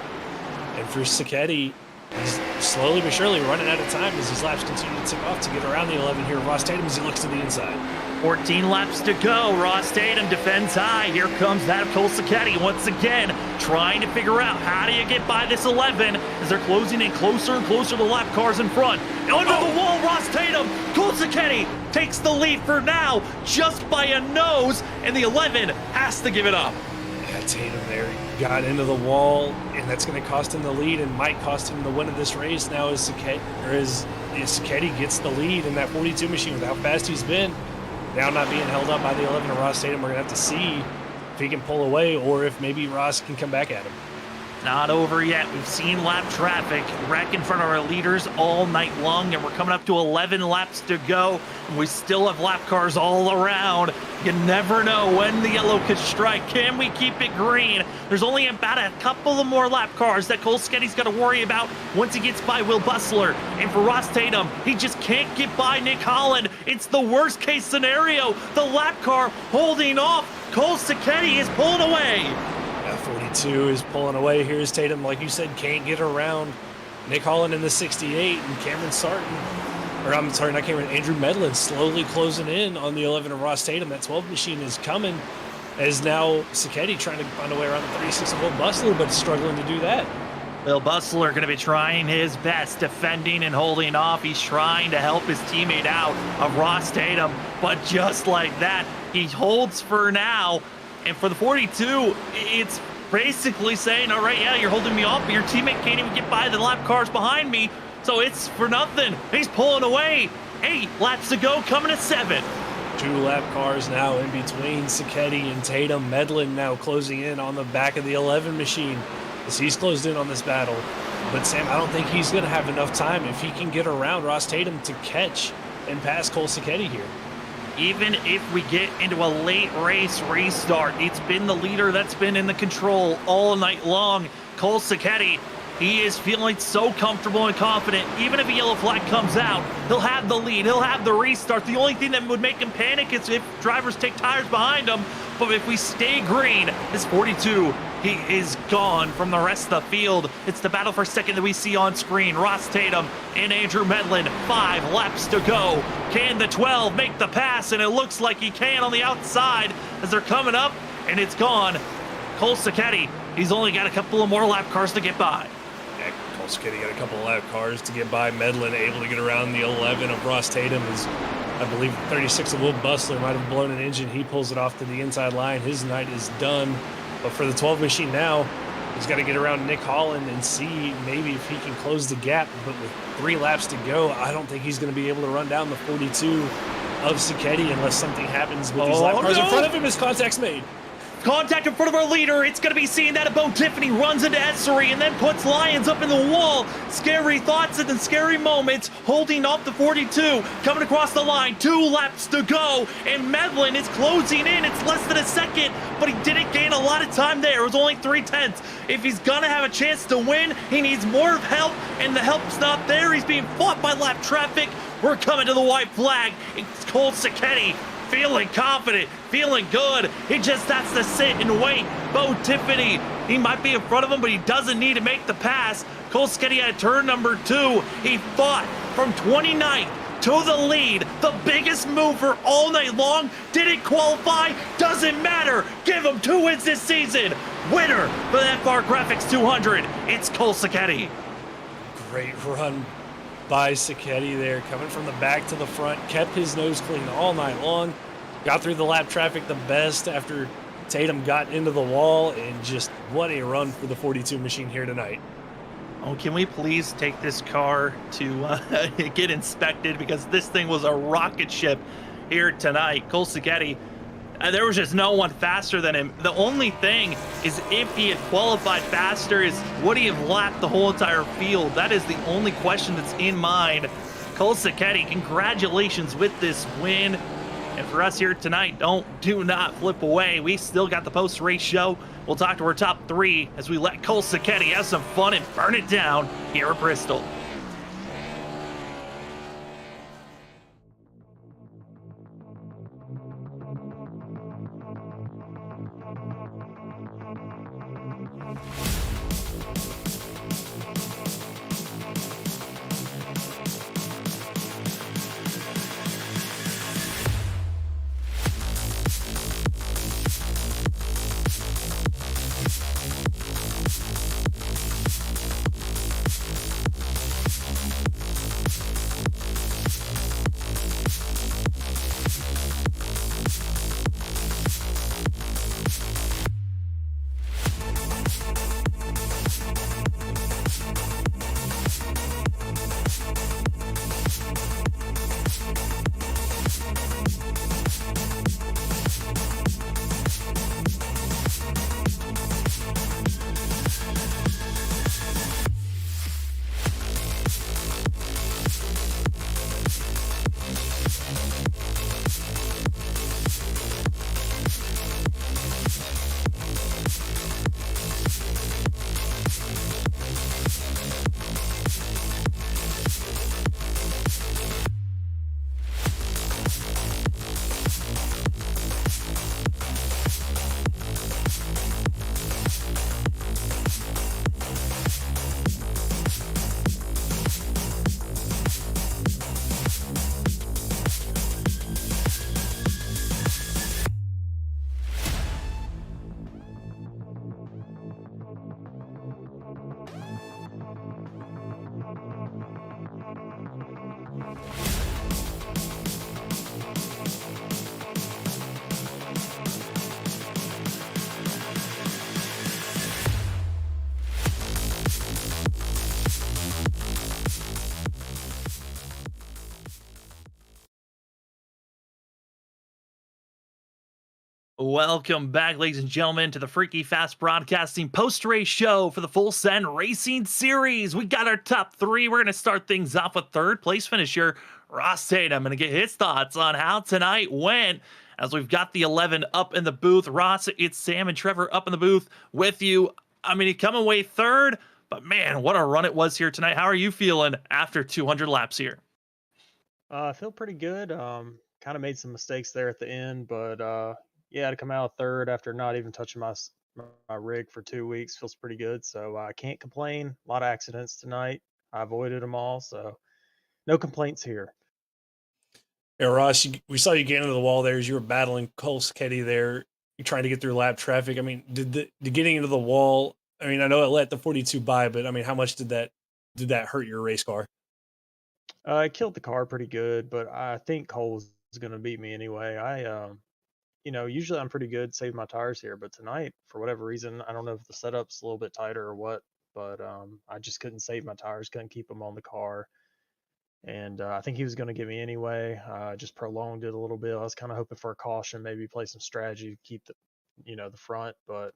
And for Sacchetti, he's slowly but surely running out of time as his laps continue to tick off to get around the 11 here. Ross Tatum as he looks to the inside. 14 laps to go. Ross Tatum defends high. Here comes that of Cole Sacchetti once again, trying to figure out how do you get by this 11 as they're closing in closer and closer to lap cars in front. Under the wall, Ross Tatum. Cole Sacchetti takes the lead for now, just by a nose, and the 11 has to give it up. Yeah, Tatum there got into the wall, and that's going to cost him the lead and might cost him the win of this race now as Sacchetti gets the lead in that 42 machine with how fast he's been. Now not being held up by the 11 of Ross Tatum, we're going to have to see if he can pull away or if maybe Ross can come back at him. Not over yet. We've seen lap traffic wreck in front of our leaders all night long, and we're coming up to 11 laps to go. And we still have lap cars all around. You never know when the yellow could strike. Can we keep it green? There's only about a couple of more lap cars that Cole Sachetti's got to worry about once he gets by Will Bustler. And for Ross Tatum, he just can't get by Nick Holland. It's the worst case scenario. The lap car holding off. Cole Sacchetti is pulling away. 42 is pulling away. Here's Tatum, like you said, can't get around Nick Holland in the 68, and Cameron Sarton, or I'm sorry, not Cameron, Andrew Medlin slowly closing in on the 11 of Ross Tatum. That 12 machine is coming as now Sacchetti trying to find a way around the 36 of Will Bustler, but struggling to do that. Will Bustler going to be trying his best, defending and holding off. He's trying to help his teammate out of Ross Tatum, but just like that, he holds for now. And for the 42, it's basically saying, all right, yeah, you're holding me off, but your teammate can't even get by the lap cars behind me, so it's for nothing. He's pulling away. 8 laps to go, coming at 7. 2 lap cars now in between Sacchetti and Tatum. Medlin now closing in on the back of the 11 machine as he's closed in on this battle. But Sam, I don't think he's going to have enough time if he can get around Ross Tatum to catch and pass Cole Sacchetti here. Even if we get into a late race restart, it's been the leader that's been in the control all night long. Cole Sacchetti He is feeling so comfortable and confident. Even if a yellow flag comes out, he'll have the lead. He'll have the restart. The only thing that would make him panic is if drivers take tires behind him. But if we stay green, his 42, he is gone from the rest of the field. It's the battle for second that we see on screen. Ross Tatum and Andrew Medlin, 5 laps to go. Can the 12 make the pass? And it looks like he can on the outside as they're coming up, and it's gone. Cole Sacchetti, he's only got a couple of more lap cars to get by. Yeah, Cole Sacchetti got a couple of lap cars to get by. Medlin able to get around the 11 of Ross Tatum. I believe 36 of Will Bustler might have blown an engine. He pulls it off to the inside line. His night is done. But for the 12 machine now, he's got to get around Nick Holland and see maybe if he can close the gap. But with 3 laps to go, I don't think he's going to be able to run down the 42 of Sacchetti unless something happens with these lap cars in front of him as contact's made. Contact in front of our leader. It's going to be seen that Bo Tiffany runs into Essery and then puts Lyons up in the wall. Scary thoughts and scary moments, holding off the 42, coming across the line. 2 laps to go, and Medlin is closing in. It's less than a second, but he didn't gain a lot of time there. It was only 3/10. If he's going to have a chance to win, he needs more help, and the help's not there. He's being fought by lap traffic. We're coming to the white flag. It's Cole Sacchetti. Feeling confident, feeling good. He just has to sit and wait. Bo Tiffany, he might be in front of him, but he doesn't need to make the pass. Cole Sacchetti at turn number 2. He fought from 29th to the lead. The biggest mover all night long. Didn't qualify, doesn't matter. Give him 2 wins this season. Winner for the FR Graphics 200. It's Cole Sacchetti. Great run by Sacchetti there, coming from the back to the front, kept his nose clean all night long, got through the lap traffic the best after Tatum got into the wall, and just what a run for the 42 machine here tonight. Oh, can we please take this car to get inspected, because this thing was a rocket ship here tonight. Cole Sacchetti, there was just no one faster than him. The only thing is, if he had qualified faster, is would he have lapped the whole entire field? That is the only question that's in mind. Cole Sacchetti, congratulations with this win. And for us here tonight, do not flip away. We still got the post-race show. We'll talk to our top 3 as we let Cole Sacchetti have some fun and burn it down here at Bristol. Welcome back, ladies and gentlemen, to the Freaky Fast Broadcasting post-race show for the Full Send Racing Series. We got our top 3. We're going to start things off with 3rd place finisher Ross Tatum. Going to get his thoughts on how tonight went, as we've got the 11 up in the booth. Ross, it's Sam and Trevor up in the booth with you. I mean, you come away 3rd, But man, what a run it was here tonight. How are you feeling after 200 laps here? I feel pretty good. Kind of made some mistakes there at the end, but yeah, to come out third after not even touching my rig for 2 weeks feels pretty good. So I can't complain. A lot of accidents tonight. I avoided them all, so no complaints here. Yeah, Ross, we saw you get into the wall there as you were battling Cole Sketty there. You're trying to get through lap traffic. I mean, did getting into the wall? I mean, I know it let the 42 by, but I mean, how much did that hurt your race car? I killed the car pretty good, but I think Cole's going to beat me anyway. Usually I'm pretty good saving my tires here, but tonight, for whatever reason, I don't know if the setup's a little bit tighter or what, but I just couldn't save my tires, couldn't keep them on the car. And I think he was going to get me anyway. Just prolonged it a little bit. I was kind of hoping for a caution, maybe play some strategy to keep the front. But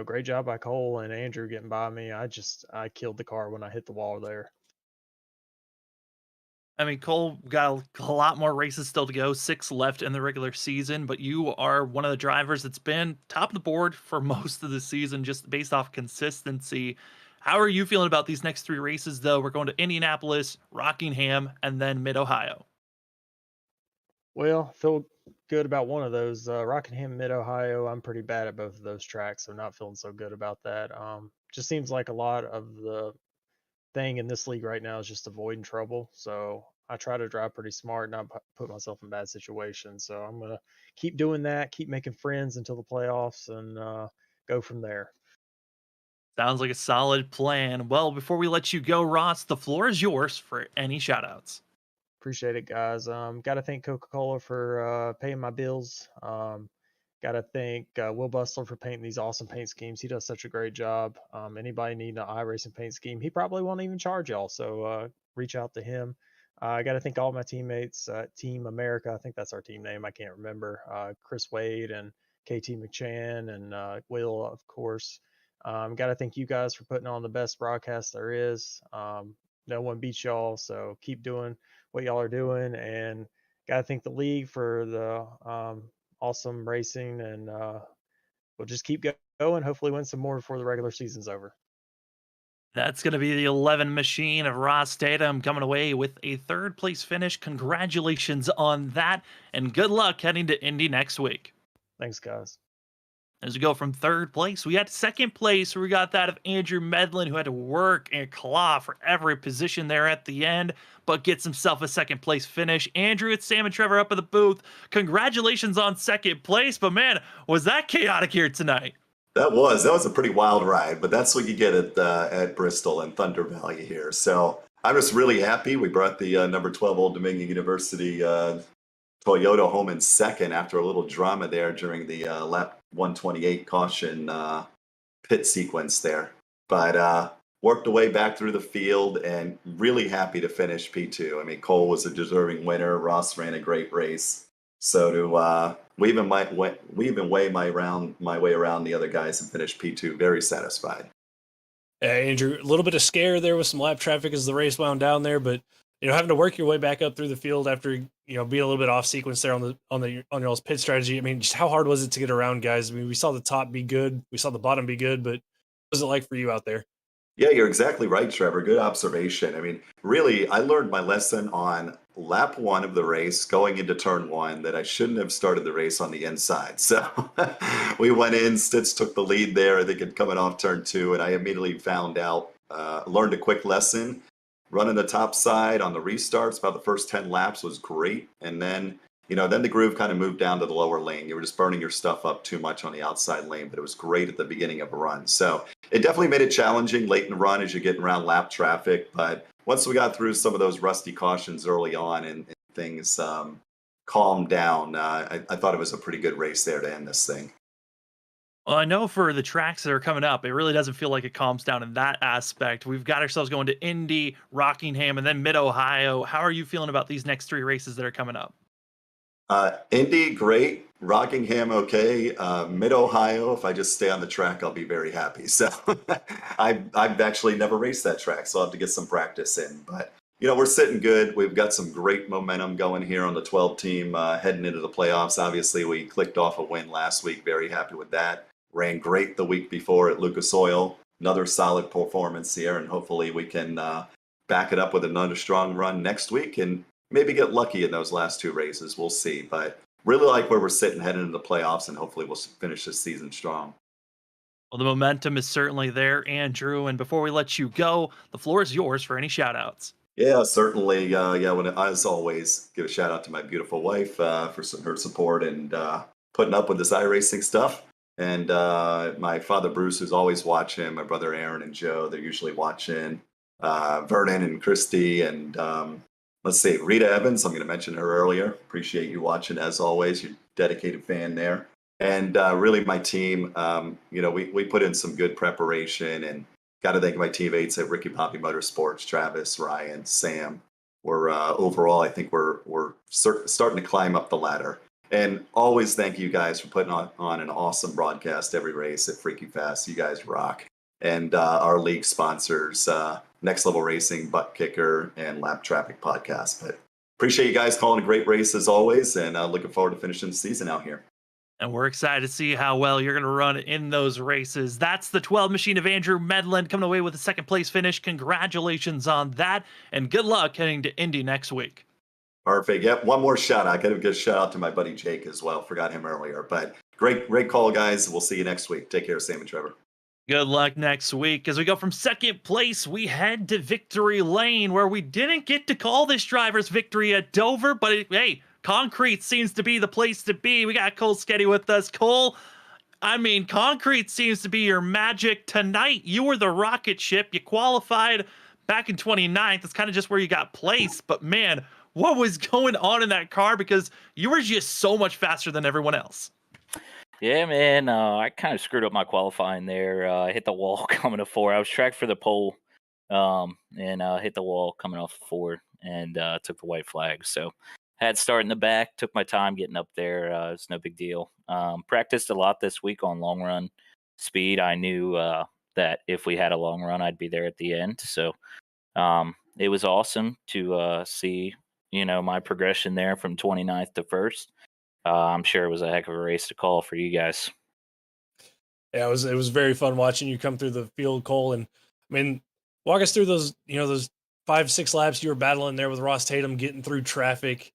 great job by Cole and Andrew getting by me. I killed the car when I hit the wall there. I mean, Cole got a lot more races still to go, 6 left in the regular season, but you are one of the drivers that's been top of the board for most of the season just based off consistency. How are you feeling about these next 3 races, though? We're going to Indianapolis, Rockingham, and then Mid-Ohio. Well, feel good about one of those. Rockingham, Mid-Ohio, I'm pretty bad at both of those tracks, so not feeling so good about that. Just seems like a lot of the thing in this league right now is just avoiding trouble. So I try to drive pretty smart, not put myself in bad situations. So I'm gonna keep doing that, keep making friends until the playoffs, and go from there. Sounds like a solid plan. Well, before we let you go, Ross, the floor is yours for any shoutouts. Appreciate it, guys. Got to thank Coca-Cola for paying my bills. Got to thank Will Bustler for painting these awesome paint schemes. He does such a great job. Anybody needing an iRacing paint scheme, he probably won't even charge y'all. So reach out to him. I got to thank all my teammates, Team America. I think that's our team name. I can't remember. Chris Wade and KT McChan and Will, of course. Got to thank you guys for putting on the best broadcast there is. No one beats y'all, so keep doing what y'all are doing. And got to thank the league for the awesome racing, and we'll just keep going. Hopefully win some more before the regular season's over. That's going to be the 11 machine of Ross Tatum coming away with a 3rd place finish. Congratulations on that, and good luck heading to Indy next week. Thanks, guys. As we go from 3rd place, we had 2nd place, where we got that of Andrew Medlin, who had to work and claw for every position there at the end, but gets himself a 2nd place finish. Andrew, it's Sam and Trevor up at the booth. Congratulations on 2nd place, but man, was that chaotic here tonight. That was a pretty wild ride, but that's what you get at Bristol and Thunder Valley here. So I'm just really happy we brought the number 12 Old Dominion University Toyota home in 2nd after a little drama there during the lap 128 caution pit sequence there. But worked the way back through the field and really happy to finish P2. I mean, Cole was a deserving winner. Ross ran a great race. So to we even weigh my way around the other guys and finish P2. Very satisfied. Andrew, a little bit of scare there with some lap traffic as the race wound down there, but having to work your way back up through the field after being a little bit off sequence there on y'all's pit strategy. I mean, just how hard was it to get around, guys? I mean, we saw the top be good, we saw the bottom be good, but what was it like for you out there? Yeah, you're exactly right, Trevor. Good observation. I mean, really, I learned my lesson on lap 1 of the race going into turn 1 that I shouldn't have started the race on the inside. So we went in, Stitz took the lead there, I think, it coming off turn 2, and I immediately found out, learned a quick lesson. Running the top side on the restarts, about the first 10 laps was great. And then, then the groove kind of moved down to the lower lane. You were just burning your stuff up too much on the outside lane, but it was great at the beginning of a run. So it definitely made it challenging late in the run as you're getting around lap traffic. But once we got through some of those rusty cautions early on and things calmed down, I thought it was a pretty good race there to end this thing. Well, I know for the tracks that are coming up, it really doesn't feel like it calms down in that aspect. We've got ourselves going to Indy, Rockingham, and then Mid-Ohio. How are you feeling about these next 3 races that are coming up? Indy, great. Rockingham, okay. Mid-Ohio, if I just stay on the track, I'll be very happy. So I've actually never raced that track, so I'll have to get some practice in. But, we're sitting good. We've got some great momentum going here on the 12 team heading into the playoffs. Obviously, we clicked off a win last week. Very happy with that. Ran great the week before at Lucas Oil. another solid performance here, and hopefully we can back it up with another strong run next week and maybe get lucky in those last two races. We'll see. But really like where we're sitting heading into the playoffs, and hopefully we'll finish this season strong. Well, the momentum is certainly there, Andrew. And before we let you go, the floor is yours for any shout outs. Yeah, certainly. As always, give a shout out to my beautiful wife for her support and putting up with this iRacing stuff. And my father Bruce, who's always watching. My brother Aaron and Joe, they're usually watching. Vernon and Christy, and let's see, Rita Evans. I'm going to mention her earlier. Appreciate you watching as always. You're a dedicated fan there. And really, my team. We put in some good preparation and got to thank my teammates at Ricky Poppy Motorsports, Travis, Ryan, Sam. We're overall, I think we're starting to climb up the ladder. And always thank you guys for putting on an awesome broadcast every race at Freaky Fast. You guys rock. And our league sponsors, Next Level Racing, ButtKicker, and Lap Traffic Podcast. But appreciate you guys calling a great race as always, and looking forward to finishing the season out here. And we're excited to see how well you're going to run in those races. That's the 12 machine of Andrew Medlin coming away with a second place finish. Congratulations on that. And good luck heading to Indy next week. Perfect. Yep. One more shout out. I got to give a shout out to my buddy Jake as well. Forgot him earlier. But great call, guys. We'll see you next week. Take care, Sam and Trevor. Good luck next week. As we go from second place, we head to victory lane, where we didn't get to call this driver's victory at Dover, but hey, concrete seems to be the place to be. We got Cole Sketty with us. Cole, concrete seems to be your magic tonight. You were the rocket ship. You qualified back in 29th. That's kind of just where you got placed. But man, what was going on in that car? Because you were just so much faster than everyone else. Yeah, man. I kind of screwed up my qualifying there. I hit the wall coming to 4. I was tracked for the pole, and hit the wall coming off 4, and took the white flag. So had to start in the back. Took my time getting up there. It's no big deal. Practiced a lot this week on long run speed. I knew that if we had a long run, I'd be there at the end. So it was awesome to see, my progression there from 29th to 1st. I'm sure it was a heck of a race to call for you guys. Yeah, it was very fun watching you come through the field, Cole. And I mean, walk us through those 5-6 laps you were battling there with Ross Tatum, getting through traffic,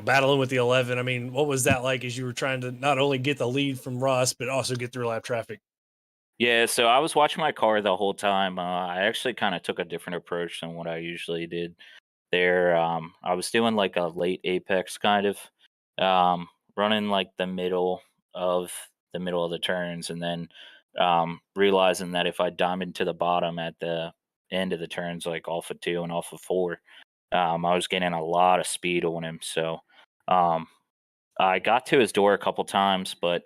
battling with the 11. I mean, what was that like as you were trying to not only get the lead from Ross, but also get through lap traffic? Yeah, so I was watching my car the whole time. I actually kind of took a different approach than what I usually did there. I was doing like a late apex kind of. Running like the middle of the turns, and then realizing that if I diamond to the bottom at the end of the turns, like off of 2 and off of 4, I was getting a lot of speed on him. So I got to his door a couple times, but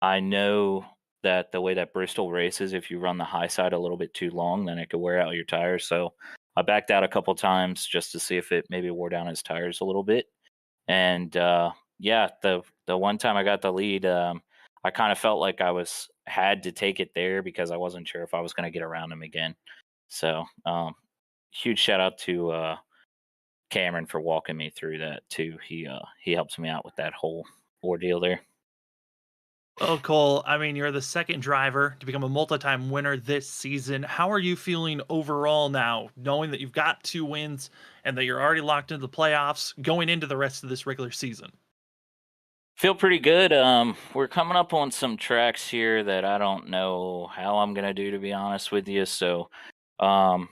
I know that the way that Bristol races, if you run the high side a little bit too long, then it could wear out your tires. So I backed out a couple times just to see if it maybe wore down his tires a little bit. And yeah, the one time I got the lead, I kind of felt like I had to take it there because I wasn't sure if I was going to get around him again. So huge shout out to Cameron for walking me through that too. He helps me out with that whole ordeal there. Well, Cole, you're the second driver to become a multi-time winner this season. How are you feeling overall now, knowing that you've got 2 wins and that you're already locked into the playoffs going into the rest of this regular season? Feel pretty good. We're coming up on some tracks here that I don't know how I'm gonna do, to be honest with you. So, I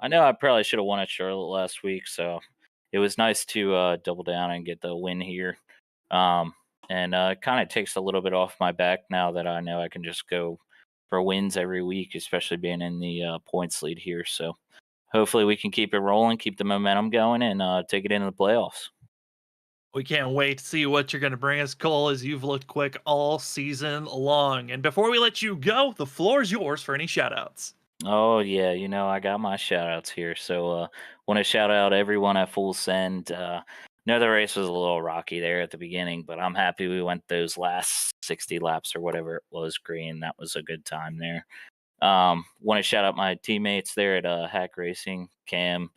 know I probably should have won at Charlotte last week, so it was nice to double down and get the win here. And it kind of takes a little bit off my back now that I know I can just go for wins every week, especially being in the points lead here. So hopefully we can keep it rolling, keep the momentum going, and take it into the playoffs. We can't wait to see what you're going to bring us, Cole, as you've looked quick all season long. And before we let you go, the floor is yours for any shout-outs. Oh, yeah, I got my shout-outs here. So want to shout out everyone at Full Send. Know the race was a little rocky there at the beginning, but I'm happy we went those last 60 laps or whatever it was green. That was a good time there. Want to shout out my teammates there at Hack Racing. Cam,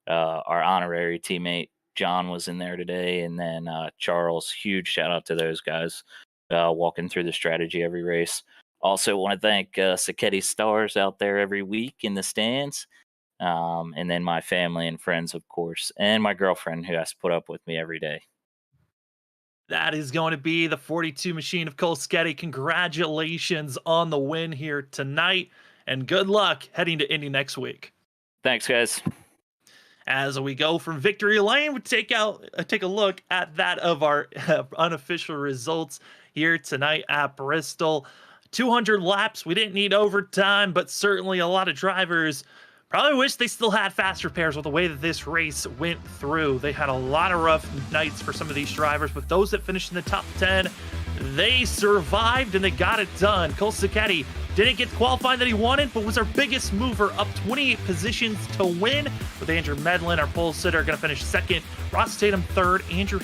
our honorary teammate, John was in there today, and then Charles. Huge shout out to those guys walking through the strategy every race. Also, want to thank Sacchetti Stars out there every week in the stands. And then my family and friends, of course, and my girlfriend who has to put up with me every day. That is going to be the 42 machine of Cole Sketty. Congratulations on the win here tonight, and good luck heading to Indy next week. Thanks, guys. As we go from victory lane, we take a look at that of our unofficial results here tonight at Bristol. 200 laps. We didn't need overtime, but certainly a lot of drivers probably wish they still had fast repairs with the way that this race went through. They had a lot of rough nights for some of these drivers, but those that finished in the top 10, they survived and they got it done. Cole Sacchetti didn't get the qualifying that he wanted, but was our biggest mover, up 28 positions to win. With Andrew Medlin, our pole sitter, going to finish second. Ross Tatum third. Aaron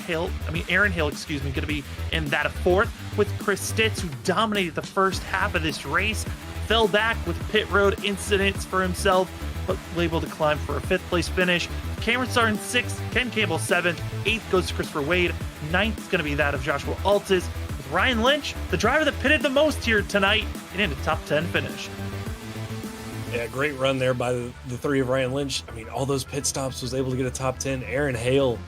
Hill, going to be in that fourth. With Chris Stitz, who dominated the first half of this race, fell back with pit road incidents for himself, but able to climb for a fifth place finish. Cameron Starr in sixth, Ken Campbell seventh, eighth goes to Christopher Wade, ninth is going to be that of Joshua Altis, with Ryan Lynch, the driver that pitted the most here tonight, getting a top 10 finish. Yeah, great run there by the three of Ryan Lynch. I mean, all those pit stops, was able to get a top 10. Aaron Hale,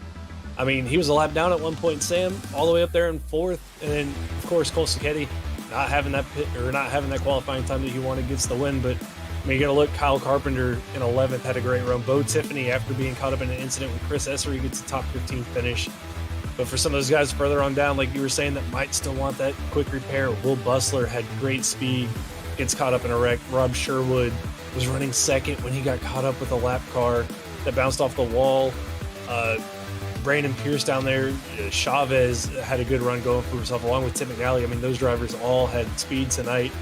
I mean, he was a lap down at one point, Sam, all the way up there in fourth. And then, of course, Cole Sacchetti not having that qualifying time that he wanted, gets the win. But I mean, you got to look, Kyle Carpenter in 11th had a great run. Bo Tiffany, after being caught up in an incident with Chris Essery, gets a top 15 finish. But for some of those guys further on down, like you were saying, that might still want that quick repair, Will Bustler had great speed, gets caught up in a wreck. Rob Sherwood was running second when he got caught up with a lap car that bounced off the wall. Brandon Pierce down there, Chavez had a good run going for himself, along with Tim McNally. I mean, those drivers all had speed tonight.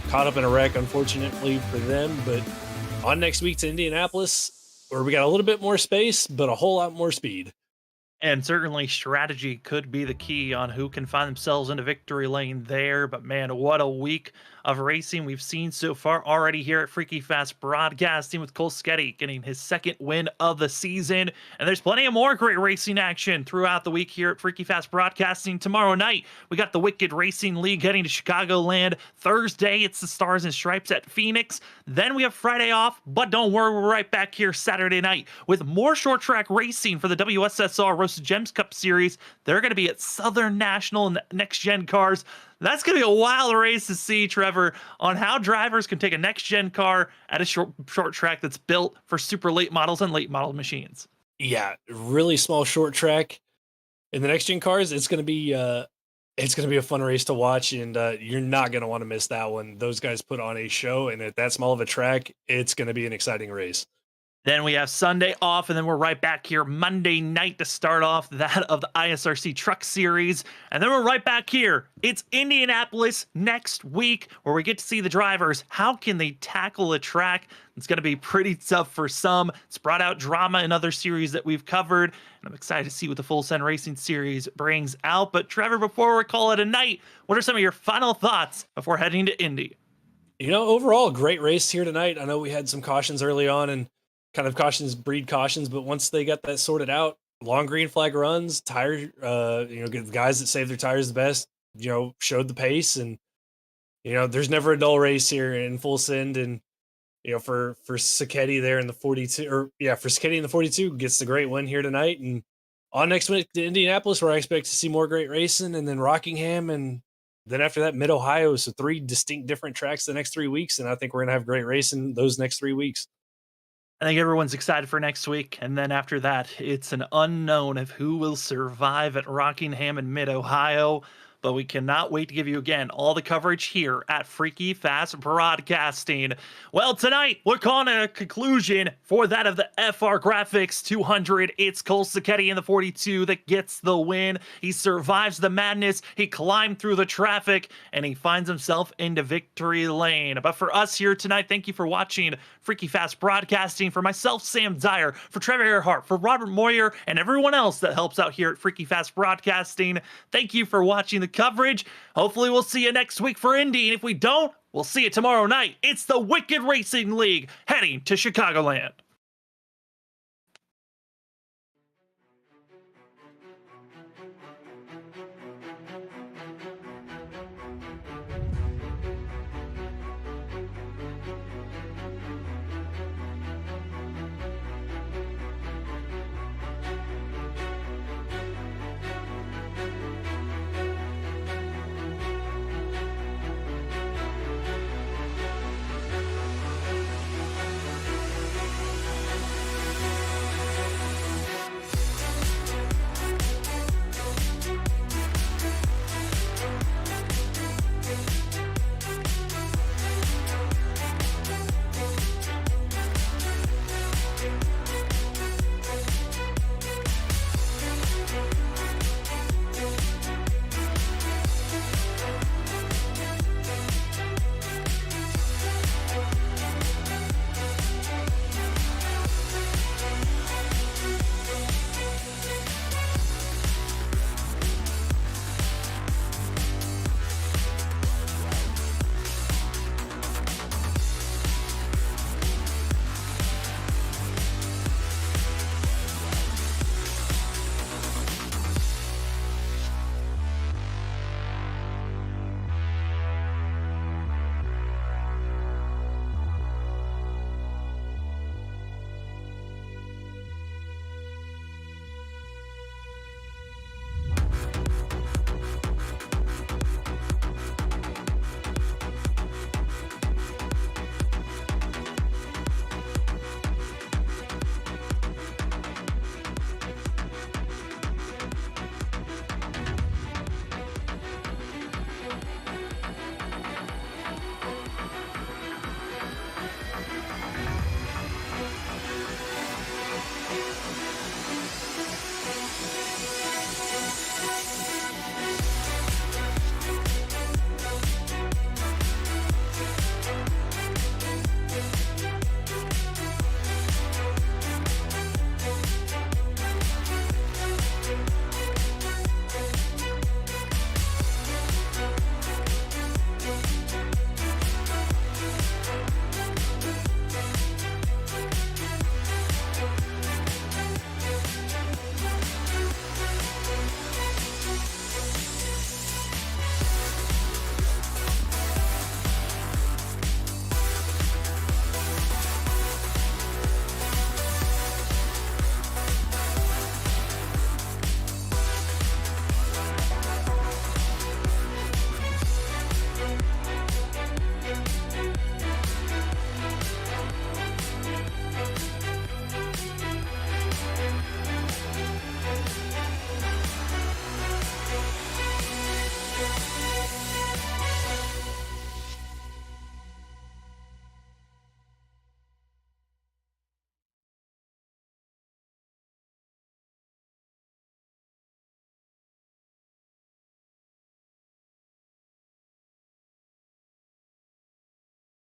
Caught up in a wreck, unfortunately for them, but on next week to Indianapolis, where we got a little bit more space, but a whole lot more speed. And certainly strategy could be the key on who can find themselves in a victory lane there. But man, what a week of racing we've seen so far already here at Freaky Fast Broadcasting, with Cole Sketty getting his second win of the season. And there's plenty of more great racing action throughout the week here at Freaky Fast Broadcasting. Tomorrow night, we got the Wicked Racing League heading to Chicagoland. Thursday, it's the Stars and Stripes at Phoenix. Then we have Friday off, but don't worry, we're right back here Saturday night with more short track racing for the WSSR Roasted Gems Cup Series. They're going to be at Southern National and the Next Gen cars. That's going to be a wild race to see, Trevor, on how drivers can take a next-gen car at a short track that's built for super late models and late model machines. Yeah, really small short track. In the next-gen cars, it's going to be a fun race to watch, and you're not going to want to miss that one. Those guys put on a show, and at that small of a track, it's going to be an exciting race. Then we have Sunday off, and then we're right back here Monday night to start off that of the ISRC Truck Series. And then we're right back here. It's Indianapolis next week, where we get to see the drivers. How can they tackle a track? It's going to be pretty tough for some. It's brought out drama in other series that we've covered, and I'm excited to see what the Full Send Racing Series brings out. But Trevor, before we call it a night, what are some of your final thoughts before heading to Indy? You know, overall, great race here tonight. I know we had some cautions early on, and kind of cautions breed cautions, but once they got that sorted out, long green flag runs, tire, the guys that save their tires the best, showed the pace, and there's never a dull race here in Full Send. And for Sacchetti there in the 42, for Sacchetti in the 42, gets the great win here tonight. And on next week to Indianapolis, where I expect to see more great racing, and then Rockingham, and then after that Mid Ohio. So 3 distinct different tracks the next 3 weeks, and I think we're gonna have great racing those next 3 weeks. I think everyone's excited for next week, and then after that, it's an unknown of who will survive at Rockingham and Mid-Ohio, but we cannot wait to give you, again, all the coverage here at Freaky Fast Broadcasting. Well, tonight, we're calling a conclusion for that of the FR Graphics 200. It's Cole Sacchetti in the 42 that gets the win. He survives the madness, he climbed through the traffic, and he finds himself into victory lane. But for us here tonight, thank you for watching Freaky Fast Broadcasting. For myself, Sam Dyer, for Trevor Earhart, for Robert Moyer, and everyone else that helps out here at Freaky Fast Broadcasting, thank you for watching the coverage. Hopefully we'll see you next week for Indy, and if we don't, we'll see you tomorrow night. It's the Wicked Racing League heading to Chicagoland.